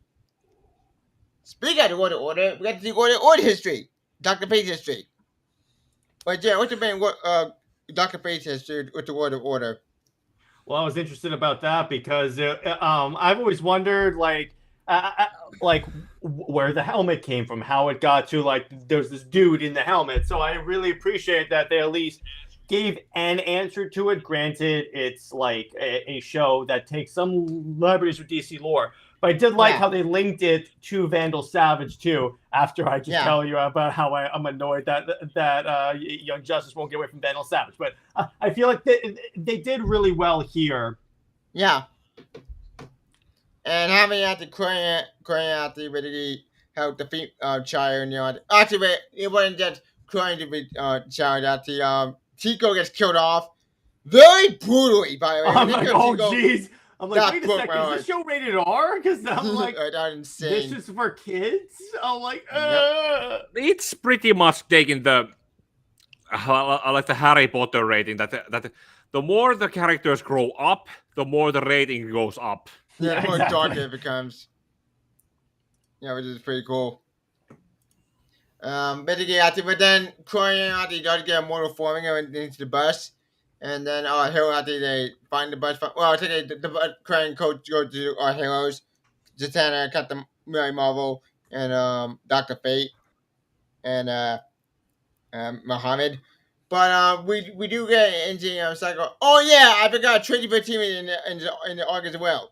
Speaking of the Order, we got to see Order history. Dr. Fate's history. But yeah, what's the main Dr. Fate's history with the Order? Well, I was interested about that because I've always wondered, like where the helmet came from, how it got to there's this dude in the helmet. So I really appreciate that they at least gave an answer to it. Granted, it's like a show that takes some liberties with DC lore, but I did like how they linked it to Vandal Savage too. After I just tell you about how I'm annoyed that Young Justice won't get away from Vandal Savage, but I feel like they did really well here. Yeah. And having at the crying out the really help defeat Child, actually it wasn't just crying to be Child that the Tico gets killed off very brutally, by the way. I'm like, oh jeez. I'm like, wait a second, is this show rated R? Because I'm like, that's insane. This is for kids? I'm like, It's pretty much taking the like the Harry Potter rating that the more the characters grow up, the more the rating goes up. Yeah, the more darker it becomes. Yeah, which is pretty cool. But then Crying does get a mortal forming into the bus. And then Hero after they find the bus. I think the Crying coach goes to our heroes. Zatanna, Captain Mary Marvel, and Dr. Fate, and Muhammad. But we do get into cycle. Oh yeah, I forgot Tracy Fatima in the August as well.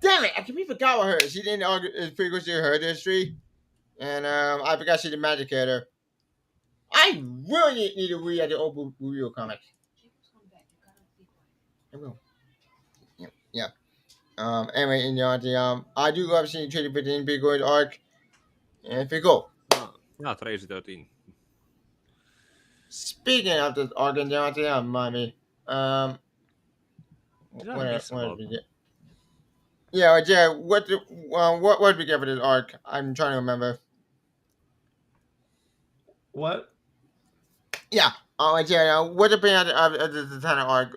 Damn it! I completely forgot about her. She didn't it's pretty good to her history. And I forgot she's a magic character. I really need to read the old Yu comics. I will. Yeah. Anyway, I do love seeing Tracy Fatima pretty good arc. And it's pretty cool. Yeah, Tracy 13. Speaking of this arc, remind me. What did we get for this arc? I'm trying to remember. What? Yeah. What's the opinion of the Zatanna arc?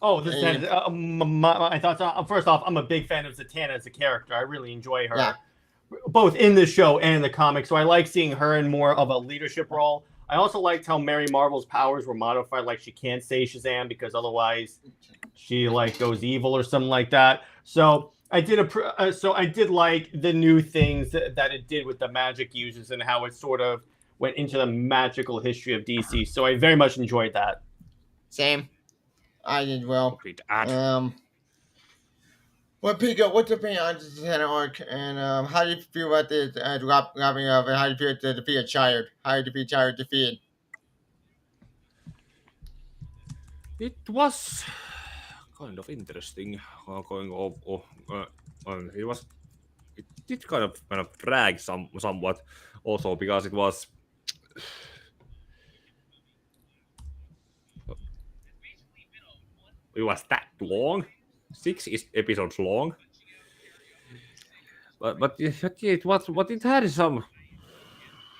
My thoughts. First off, I'm a big fan of Zatanna as a character. I really enjoy her, both in the show and in the comics. So I like seeing her in more of a leadership role. I also liked how Mary Marvel's powers were modified, like she can't say Shazam because otherwise she goes evil or something like that. So I did like the new things that it did with the magic uses and how it sort of went into the magical history of DC. So I very much enjoyed that. Same. I did well. Pico, what's your opinion on the Zatanna arc, and how do you feel about this wrapping up, and how do you feel to defeat a child? How do you defeat child defeated? It was kind of interesting going off. It did kind of drag somewhat also because it was that long. 6 episodes long, but it had some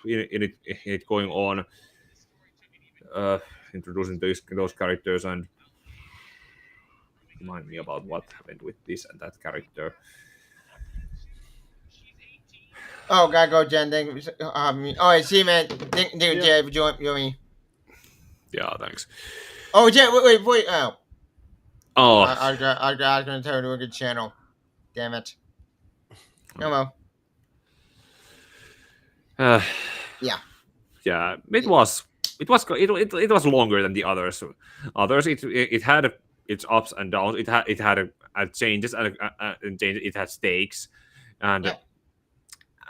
in it going on, introducing those characters and remind me about what happened with this and that character. Oh, gotta go, Jen. Thank you. See you, man. Thank you, Jay, for joining me. Yeah, thanks. Oh, Jay, wait. Oh, I was gonna tell you to a good channel. Damn it. No more. Yeah. It was longer than the others. It had its ups and downs. It had changes and it had stakes, and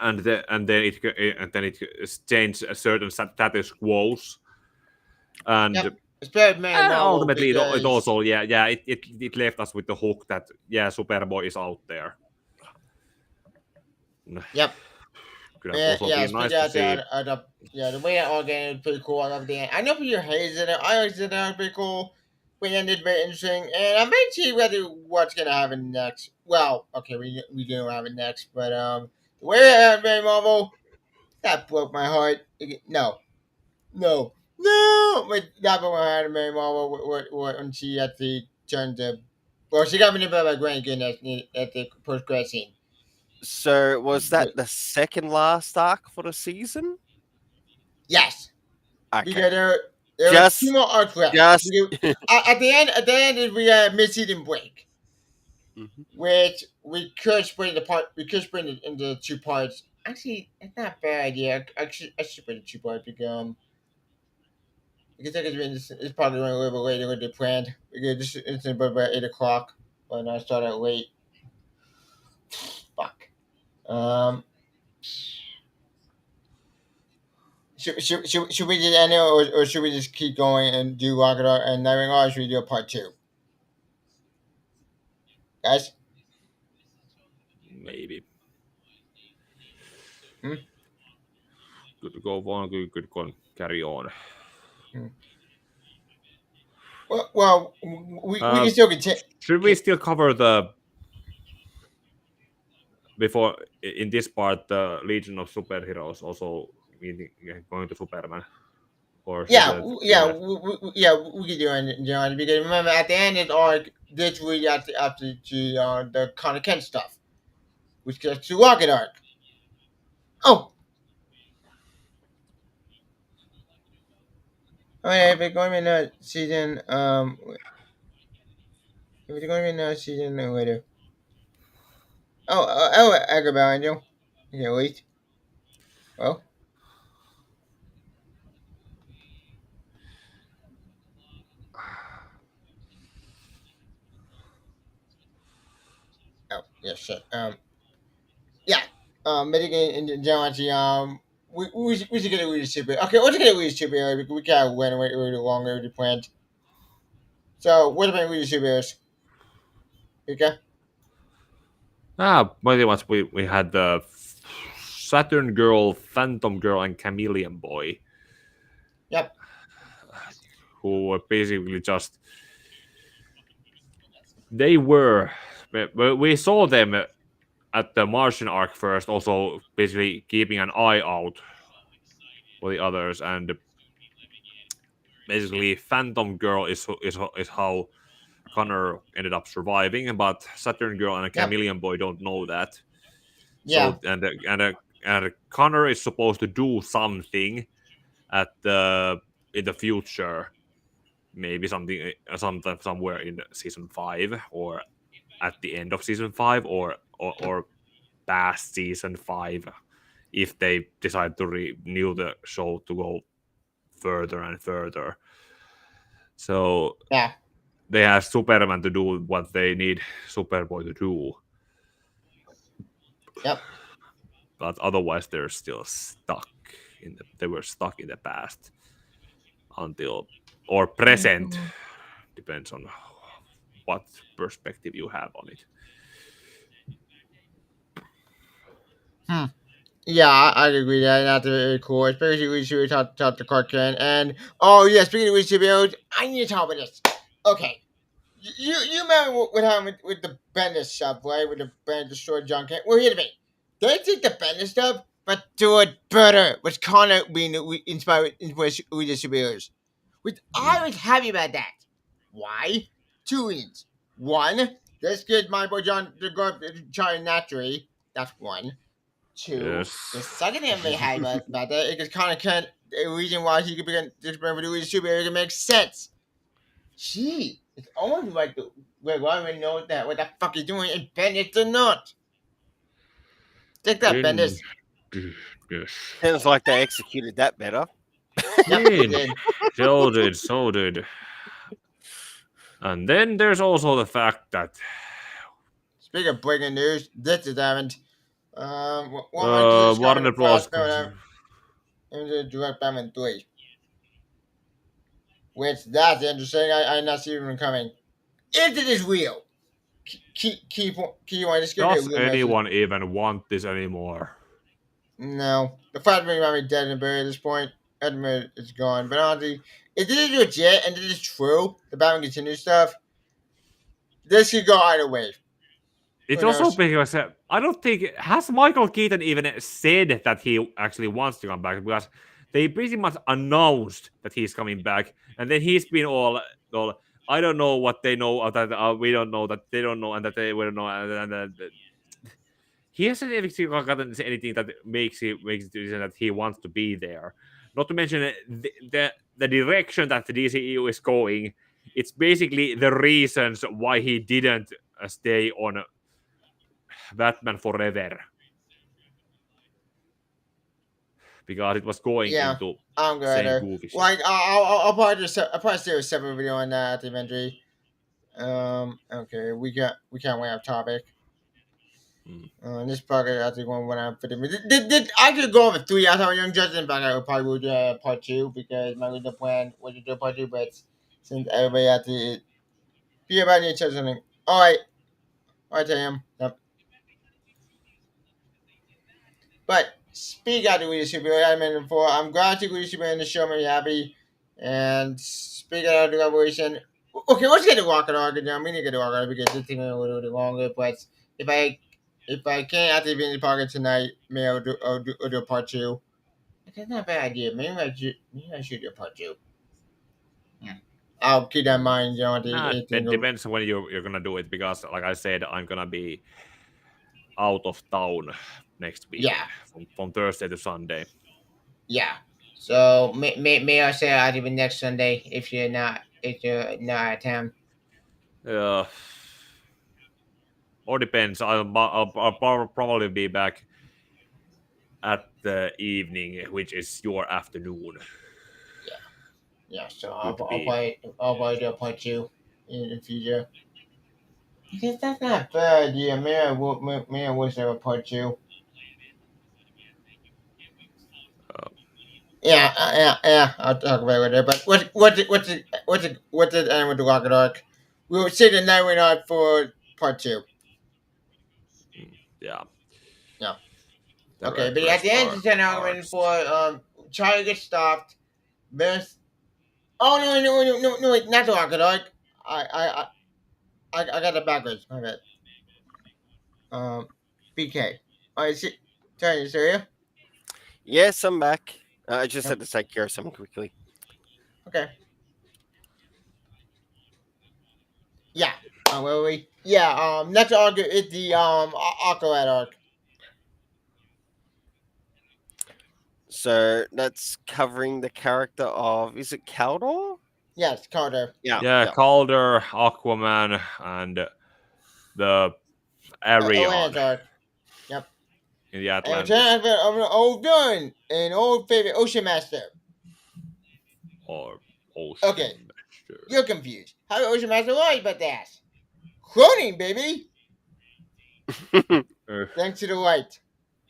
then it changed a certain status quos, and ultimately it also it left us with the hook that Superboy is out there. Yep. Could have also been nice to see. The way that all game is pretty cool. I love the end. I know people hated it. I always said that was pretty cool. we ended very interesting, and I'm very intrigued whether what's gonna happen next. Well, okay, we do have it next, but the way it happened, Mary Marvel, that broke my heart. No, no, no! But that broke my heart, Mary Marvel, when she had to turn to. Well, she got me by my grandkid at the post credit scene. So was that the second last arc for the season? Yes, Okay. because there were Just- 2 more arcs left. Just Because at the end, we got a mid-season break. Mhm. Which we could split it apart. We could split it into 2 parts. Actually, it's not a bad idea. I should split it 2 parts because it's probably going a little bit later than they planned. Because it's about 8 o'clock, but I started late. Fuck. Should we just end it, or should we just keep going and do Rocket Arc and Nightwing Arc, or should we do a part 2? Guys? Maybe. Hmm? Could go on. Could carry on. Well, we can still continue. Should we still cover the before in this part the Legion of Superheroes also going to Superman? Or should Yeah, that- we can do it, John. Because remember, at the end of the arc, this really after the Connor Kent stuff, which gets to Rocket Arc. Oh, if it's going to be another season, if it's going to be another season later. Agrabah, Angel. Okay, wait. Well. Oh, yeah, shit. Yeah. But again, in John, we should get a weird superhero. Okay, let's get a weird superhero because we kind of went way longer than planned. So, what about weird superheroes? Okay. Pretty much we had the Saturn Girl, Phantom Girl, and Chameleon Boy. Yep. Who were basically just we saw them at the Martian arc first, also basically keeping an eye out for the others, and basically Phantom Girl is how Connor ended up surviving, but Saturn Girl and Chameleon Boy don't know that. Yeah. So, and Connor is supposed to do something in the future, maybe somewhere in season 5 or at the end of season 5 or past season 5 if they decide to renew the show to go further and further. So Yeah. they have Superman to do what they need Superboy to do. Yep. But otherwise, they're still stuck they were stuck in the past until or present. Depends on what perspective you have on it. Yeah, I agree with that. That's very cool. Especially we should talk to Clark Kent. And oh yeah, speaking of superheroes, I need to talk about this. Okay. You remember what happened with the Bendis stuff, right? With the Bendis destroyed John Kent. Well, here's the thing. They take the Bendis stuff, but do it better. Which kind of being inspired with the superheroes. Which I was happy about that. Why? 2 reasons. 1, let's get my boy John to go try naturally. That's 1. 2. Yes. The second thing I'm really happy about that is kind of the reason why he could begin this with the superhero makes sense. Gee, it's almost like I already know what the fuck he's doing, and Bendis did not. Take that, Bendis. Yes. Sounds like they executed that better. Yep, he did. So did. And then there's also the fact that Speaking of breaking news, this is happened. Warner Bros. Into Direct Batman 3. Which, that's interesting. I not see even coming. If it is real, key point, just give me a Does real message. anyone even want this anymore? No. The fact that he might be dead and buried at this point, Edmund is gone. But honestly, if this is legit and this is true, the Batman Continues stuff, this could go either way. It's Who also knows? because I don't think has Michael Keaton even said that he actually wants to come back, because they pretty much announced that he's coming back, and then he's been all I don't know what they know, or that we don't know, that they don't know, and that they will know, and he hasn't even gotten anything that makes it that he wants to be there. Not to mention the direction that the DCEU is going. It's basically the reasons why he didn't stay on Batman Forever, because it was going Yeah, into I'm same good. goofy shit. Like I'll probably do a separate video on that at the inventory. Okay, we can't wait off topic. This podcast actually going went on 50 minutes. I could go over 3 hours on Young Justice, but I would probably would do part 2 because my original plan was to do part 2, but since everybody had to be about each other something. Alright, Tim. Yep. But speak out to Wii Superhero Admin 4. I'm glad to Wii Superhero in the show, me happy. And speak out of the collaboration. Okay, let's get the Rocket Arc down. We need to get the Rocket Arc because this thing is a little bit longer. But if I can't activate the pocket tonight, maybe I'll do a part 2. That's not a bad idea. Maybe I should do a part 2. I'll keep that in mind, you know. It depends when you're gonna do it, because like I said, I'm gonna be out of town next week. Yeah. From Thursday to Sunday. Yeah. So may I say I'll do it next Sunday if you're not at town. Or depends. I'll probably be back at the evening, which is your afternoon. Yeah, so I'll probably do a part 2 in the future. Because that's not a bad idea. Maybe I will have a part 2. Yeah. I'll talk about it later. But what's the end with the Rocket Arc? We will say the night we're not for part 2. Yeah. Yeah. Okay, but at the end of the 10 argument for Charlie gets stopped. There's no, wait, not the Rocket Arc. I got it backwards. My bad. BK. Alright, Tony, Syria? Yes, I'm back. I just had to take care of something quickly. Okay. Yeah. Where were we? Yeah, next arc is the Aqualad arc. So that's covering the character of, is it Kaldor? Yes, Carter. Yeah, Calder, Aquaman, and the Arion Atlantis arc. Yep. in the And Atlantis. transfer of an old villain, an old favorite Ocean Master. Or Ocean Okay. Master. You're confused. How did Ocean Master lie about that? Cloning, baby. Thanks to the light.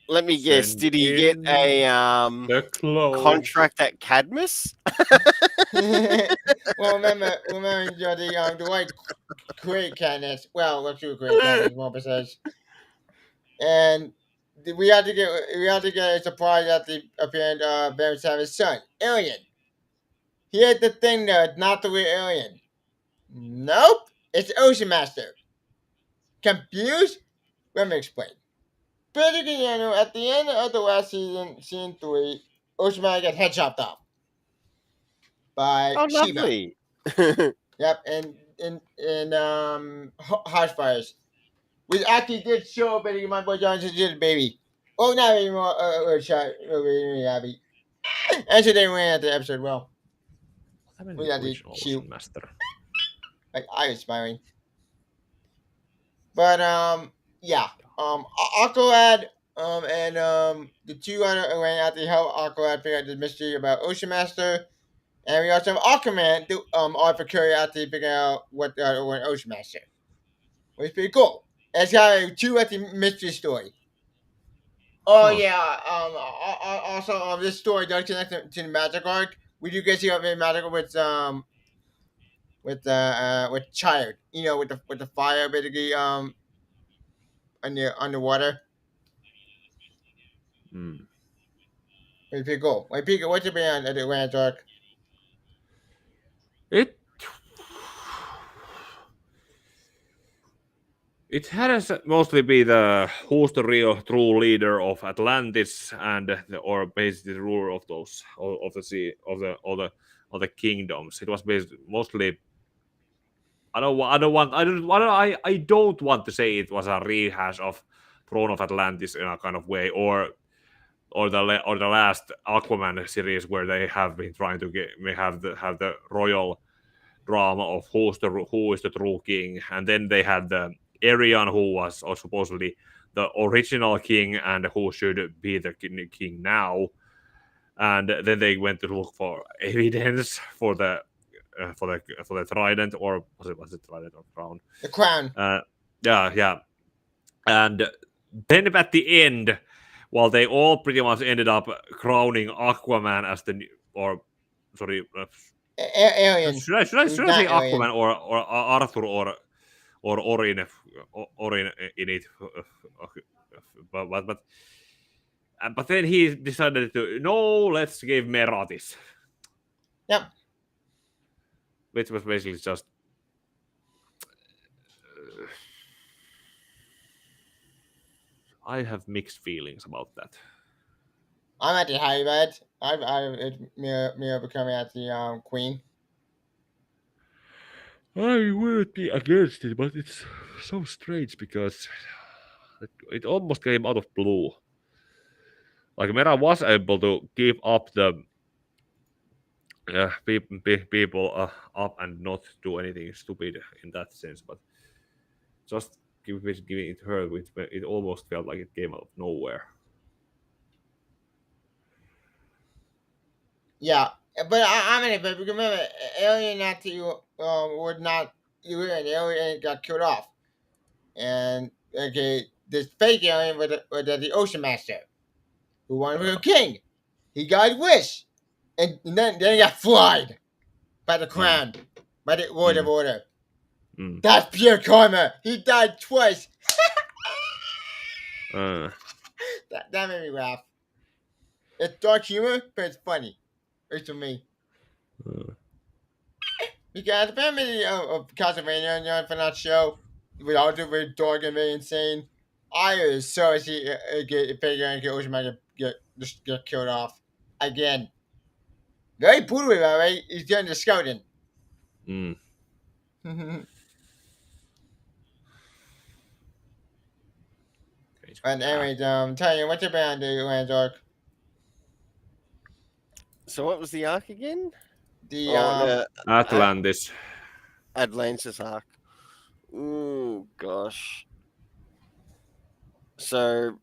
Let me guess. Send Did he get in a The clothes. contract at Cadmus? Well, remember, the white create Cadmus. Well, let's do create Cadmus, more precise. And we had to get a surprise at the appearance of Baron Savage's son, Alien. Here's the thing, though, it's not the real Alien. Nope, it's Ocean Master. Confused? Let me explain. Basically, at the end of the last season 3, Ocean Master got head chopped off by Oh, Shiva. lovely. Yep, and Harsh Fires. We actually did show Betty my boy Johnson did a baby. Oh, not anymore. Abby. And so they ran at the episode well. We got the Original shoot. Ocean Master. Like I was smiling. But yeah. Aqualad and the two other ran out to help Aqualad figure out the mystery about Ocean Master. And we also have Aquaman do Arthur Curry out to figure out what went Ocean Master. Which is pretty cool. And it's got a 2 at the mystery story. Oh yeah. Also this story does connect to the magic arc. We do get to see a magical with Child. You know, with the fire basically underwater. Mm. It's pretty cool. Like Pika, what's your opinion on the magic arc? It has mostly be the who's the real true leader of Atlantis or basically the ruler of those of the sea of the kingdoms. It was basically mostly. I don't want to say it was a rehash of Throne of Atlantis in a kind of way, or the last Aquaman series where they have been trying to have the royal drama of who is the true king, and then they had the Arion, who was supposedly the original king and who should be the king now, and then they went to look for evidence for the trident, or was it trident or crown? The crown. Yeah, and then at the end, well, they all pretty much ended up crowning Aquaman as the Alien. Should I say Aquaman or Arthur or Orin in it? But then he decided to let's give Meratis. Yep. Which was basically just I have mixed feelings about that. I'm at the high bed. I Mira becoming at the queen. I would be against it, but it's so strange because it almost came out of blue. Like Mera was able to keep up the people up and not do anything stupid in that sense, but just giving it to her, it almost felt like it came out of nowhere. Yeah, but I mean, but remember, Alien actually would not. You were an alien got killed off, and okay, this fake alien was the Ocean Master, who wanted to be king. He got his wish, and then he got flied by the crown, by the Lord of Order. That's pure karma. He died twice. That made me laugh. It's dark humor, but it's funny. It's for me. Because the family of Castlevania for that show, with all the very dark and very insane, I was so see get figure and get Ocean get killed off again. Very brutally, by the way. He's doing the scouting. And anyways, tell you what's your band do, Landark? So what was the arc again? The Atlantis. Atlantis arc. Ooh, gosh. So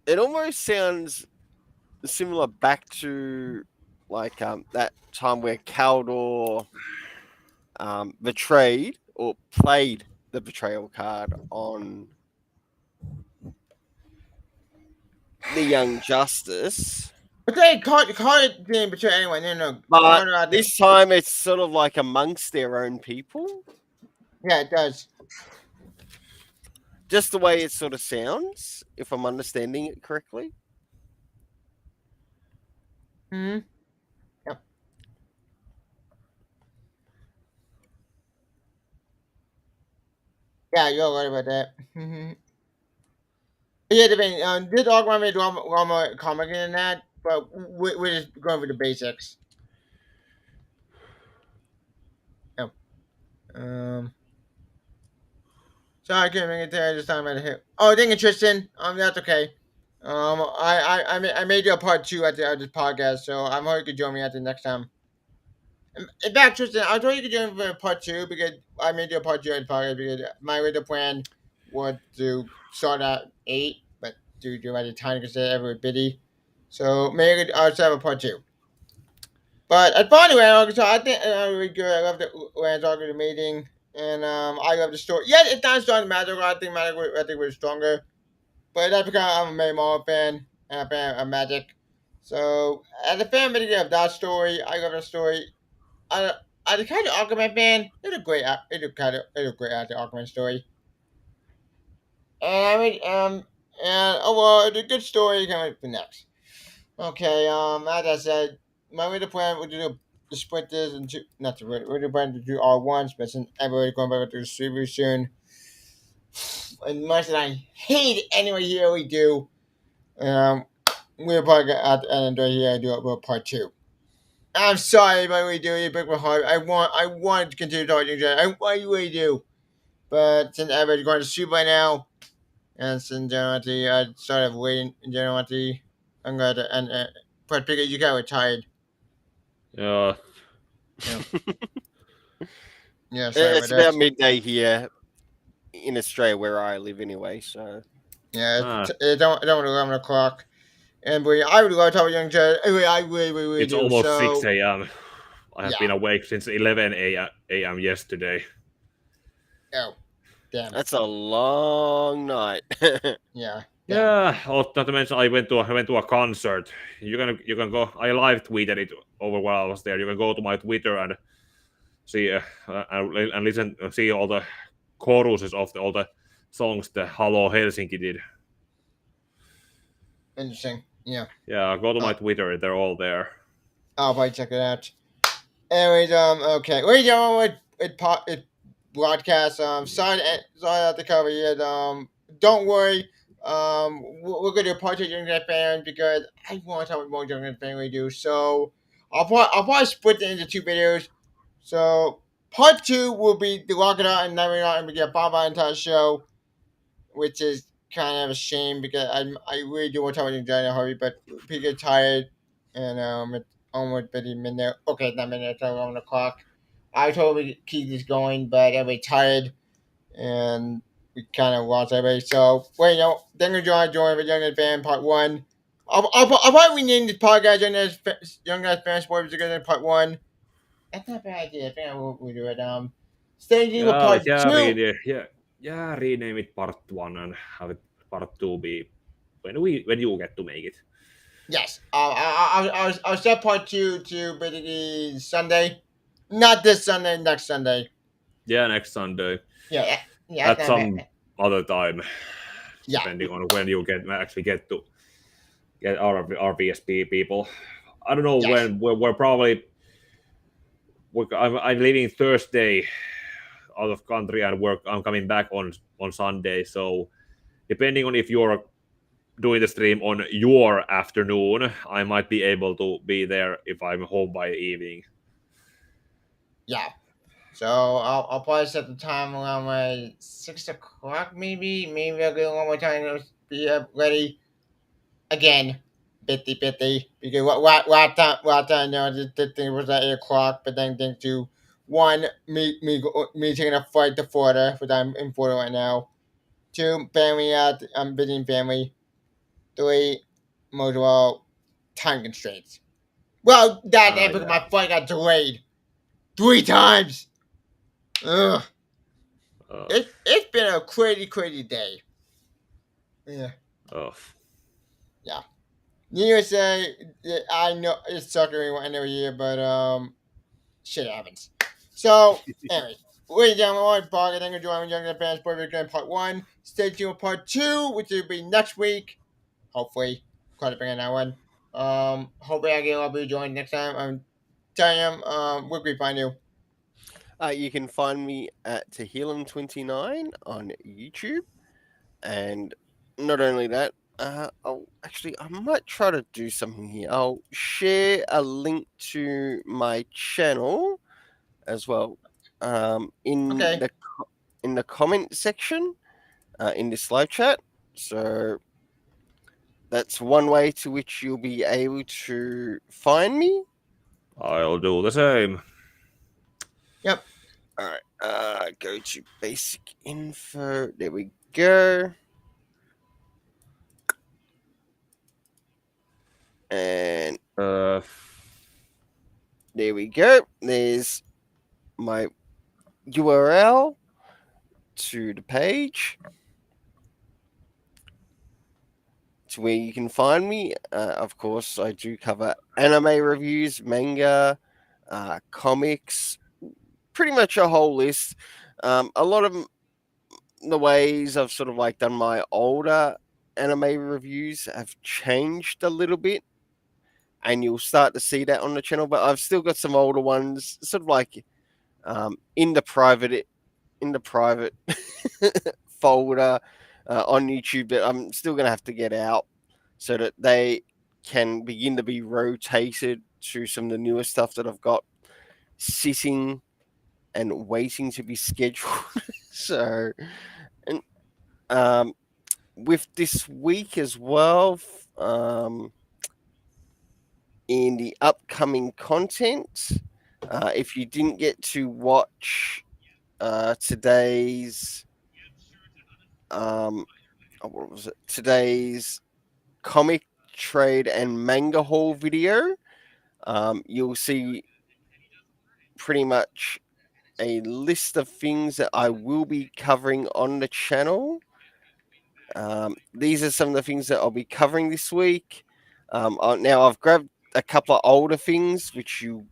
it almost sounds similar back to like that time where Kaldor betrayed or played the betrayal card on the Young Justice. But they caught it didn't betray anyone. No. But this time it's sort of like amongst their own people. Yeah, it does. Just the way it sort of sounds, if I'm understanding it correctly. Yep. Yeah, you're right about that. Yeah, depending. This Aquaman made a lot more comic than that, but we're just going for the basics. Yep. Sorry, I couldn't make it there. Just talking about it. Oh, thank you, Tristan. That's okay. I made you a part 2 at this podcast, so I'm hoping you could join me at the next time. In fact, Tristan, I thought you could join me for part 2 because I made you a part 2 at the podcast because my original plan was to start at 8, but due to the time because every bitty, so maybe I'll have a part 2. But as far anyway, so I think really good. I love the Landark meeting, and I love the story. Yeah, it's not starting Magic. I think Magic was stronger. But that's because I'm a Mary Marvel fan and a fan of Magic. So, as a fan of that story, I love the story. As a kind of Aquaman fan, it's a great Aquaman story. And I mean, and overall, it's a good story coming up next. Okay. As I said, my way to plan would do the split this into not the way to plan to do all once, but since everybody's going back to the super soon, and much that I hate it anyway, here we do. We're probably at the end of the year do it with part 2. I'm sorry, but we do. You break my heart. I want to continue talking to you. I really do. But since everybody's going to sleep by now, and since generally I started waiting in generally, I'm going to end it. But because you got retired. Yeah. Yeah, sorry It's about about that. midday here in Australia where I live anyway. So Yeah, it's don't 11 o'clock. And boy, I would love to talk to young Jed. Anyway, I really It's do. almost So, 6 a.m. I have yeah. been awake since 11 a.m. yesterday. Oh, damn. that's a long night. Yeah. Yeah, not to mention I went to a concert. You can go. I live tweeted it over while I was there. You can go to my Twitter and see and listen, see all the choruses of all the songs the Hello Helsinki did. Interesting. Yeah. Yeah, go to my Twitter. They're all there. I'll probably check it out. Anyways, okay. We're done with broadcast. Sorry to have to cover it. Don't worry. We're gonna do a part 2 Young Red fans because I want to talk about more Young Red fans we do. So I'll probably split it into 2 videos. So part 2 will be the Lock It Out and Never Not, and we get Bob entire show, which is kind of a shame because I really do want to talk about Young Harvey, but people get tired, and it's almost 50 minutes. Okay, not minutes, 11 o'clock. I told we to keep this going, but everybody's tired, and we kind of lost everybody. So, wait, then we're going to join the Young Fan Part 1. I'll probably rename this podcast Young Guys Fan Sports because Part 1. That's not a bad idea. I think we'll do it. Stay tuned with Part 2. Rename it Part 1 and have it Part 2 be when you get to make it. Yes. I'll set Part 2 to basically Sunday. Not this Sunday, next Sunday. Yeah, next Sunday. Yeah. At some other time. Yeah. Depending on when you actually get to get our VSP people. I don't know when. We're probably. I'm leaving Thursday out of country and I'm coming back on Sunday. So depending on if you're doing the stream on your afternoon, I might be able to be there if I'm home by evening. Yeah. So I'll probably set the time around like 6 o'clock, maybe. Maybe I'll get one more time to be ready. Again, 50-50. Because what time, the thing was at 8 o'clock, but then think to 1, me taking a flight to Florida, because I'm in Florida right now. 2, family I'm visiting family. 3, most well, time constraints. Well, because my flight got delayed 3 times. Ugh. It's been a crazy day. Yeah. Oh. Yeah. Needless to say, I know it's sucking every year, but shit happens. So anyway, ladies and gentlemen, thank you for joining Young Advanced Boy Weekend Part 1. Stay tuned for Part 2, which will be next week. Hopefully. Quite a big on that one. Hopefully I get a lot of you join next time. I'm telling you, where can we find you? You can find me at Tehillim29 on YouTube. And not only that, I might try to do something here. I'll share a link to my channel as well in the comment section in this live chat. So that's one way to which you'll be able to find me. I'll do the same. Yep. All right. Go to basic info. There we go. And there we go. There's my URL to the page to where you can find me. Of course, I do cover anime reviews, manga, comics, pretty much a whole list. A lot of the ways I've sort of like done my older anime reviews have changed a little bit and you'll start to see that on the channel. But I've still got some older ones, sort of like in the private folder on YouTube that I'm still going to have to get out so that they can begin to be rotated to some of the newer stuff that I've got sitting and waiting to be scheduled. So, and with this week as well, in the upcoming content, if you didn't get to watch today's what was it? Today's comic trade and manga haul video, you'll see pretty much a list of things that I will be covering on the channel. These are some of the things that I'll be covering this week. Now I've grabbed a couple of older things, which you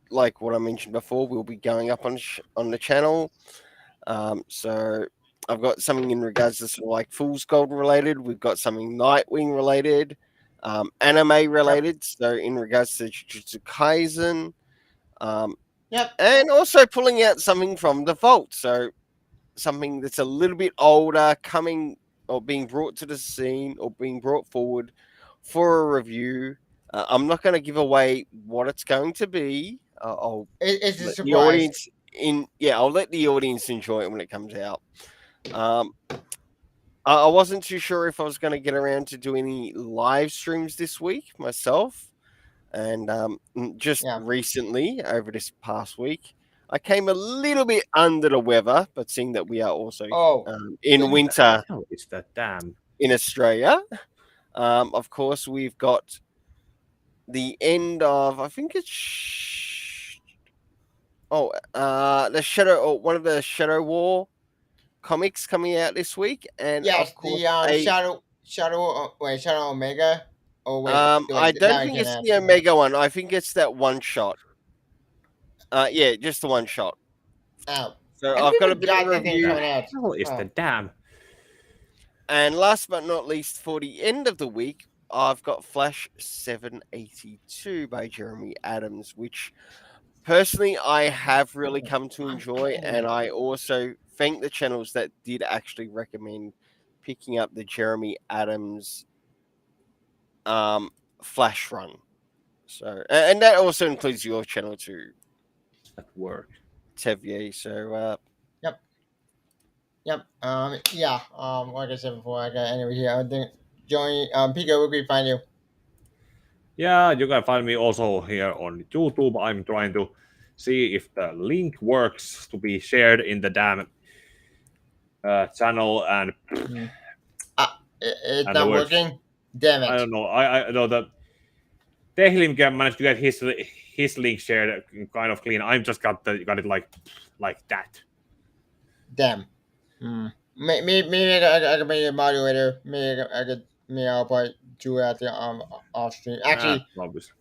like what I mentioned before, will be going up on the channel. So I've got something in regards to sort of like Fool's Gold related. We've got something Nightwing related, anime related. So in regards to Jujutsu Kaisen, and also pulling out something from the vault. So something that's a little bit older, coming or being brought to the scene or being brought forward for a review. I'm not going to give away what it's going to be. It's a let surprise. the audience I'll let the audience enjoy it when it comes out. I wasn't too sure if I was going to get around to do any live streams this week myself, and recently over this past week, I came a little bit under the weather. But seeing that we are also in winter, It's that damn in Australia, of course we've got the end of, I think it's the Shadow, or one of the Shadow War comics coming out this week, and yes, of course Shadow Omega. Oh wait, I don't think it's the Omega one. I think it's that one shot. Yeah, just the one shot. Oh, so I've got a bit of a review. It's the damn. And last but not least, for the end of the week, I've got Flash 782 by Jeremy Adams, which personally I have really come to enjoy, and I also thank the channels that did actually recommend picking up the Jeremy Adams Flash run. So, and that also includes your channel too. That work. Tevier. So, Yep. Like I said before, I got anyway here. I think Johnny, Pico, where can we find you? Yeah, you can find me also here on YouTube. I'm trying to see if the link works to be shared in the damn channel, and it's not working. Damn it! I don't know. I know that Tehlim managed to get his link shared kind of clean. I just got it like that. Damn. Maybe I could be a moderator. I'll probably do it at the off stream. Actually, obviously.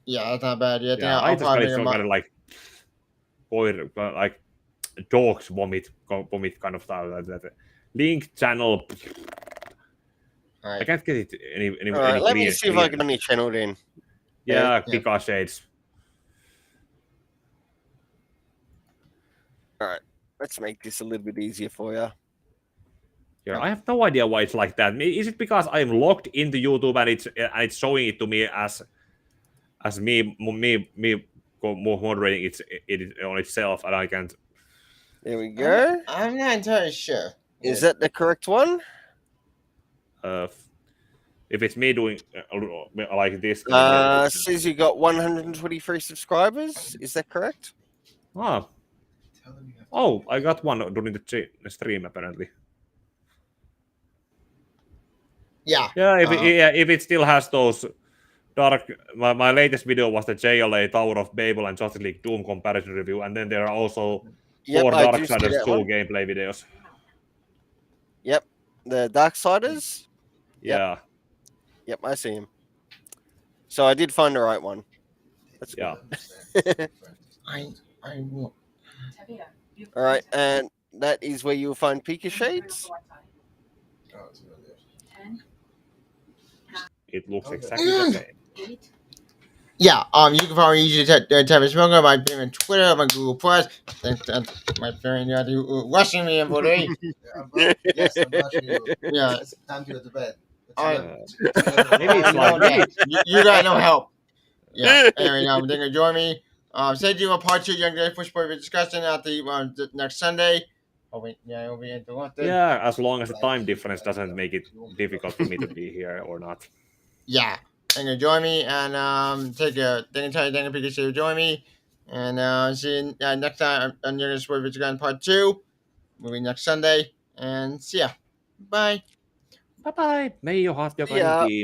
Yeah, that's not bad. Yeah, I just got it so kind of like dogs vomit kind of style. That link channel. Right. I can't get it any right, let me see if I can on your channel then. Yeah, Pika Shades. All right, let's make this a little bit easier for you. Yeah, I have no idea why it's like that. Is it because I'm logged into YouTube and it's showing it to me as me moderating it on itself, and I can't. There we go. I'm not entirely sure. Is that the correct one? If it's me doing like this, says you got 123 subscribers. Is that correct? Oh, I got one during the stream apparently. Yeah. Yeah, if it still has those dark. My latest video was the JLA Tower of Babel and Justice League Doom comparison review, and then there are also 4 Darksiders 2 gameplay videos. Yep, the Darksiders. Yeah. Yep, I see him. So I did find the right one. That's good. I will. All right, and that is where you'll find Pika Shades. It looks exactly the same. Yeah, you can follow me usually Travis Smoker, my favorite Twitter, my Google Plus. Thanks, my friend, rushing me every day. Yes, I'm watching you. Yeah. It's time to go to bed. Maybe it's like maybe You got no help. Yeah. Anyway, thank you for joining me. Stay tuned for part 2 Young Guys Push Boy discussion at the next Sunday. Oh wait, yeah, it'll be interrupted. yeah, as long as the time difference doesn't make it difficult for me to be here or not. Yeah. Thank you for joining me, and take care. Thank you, Pikachu, for joining me, and see you next time on Young Guys Push Boy discussion part 2. Movie next Sunday, and see ya. Bye. Bye bye. May your heart be Yeah. team.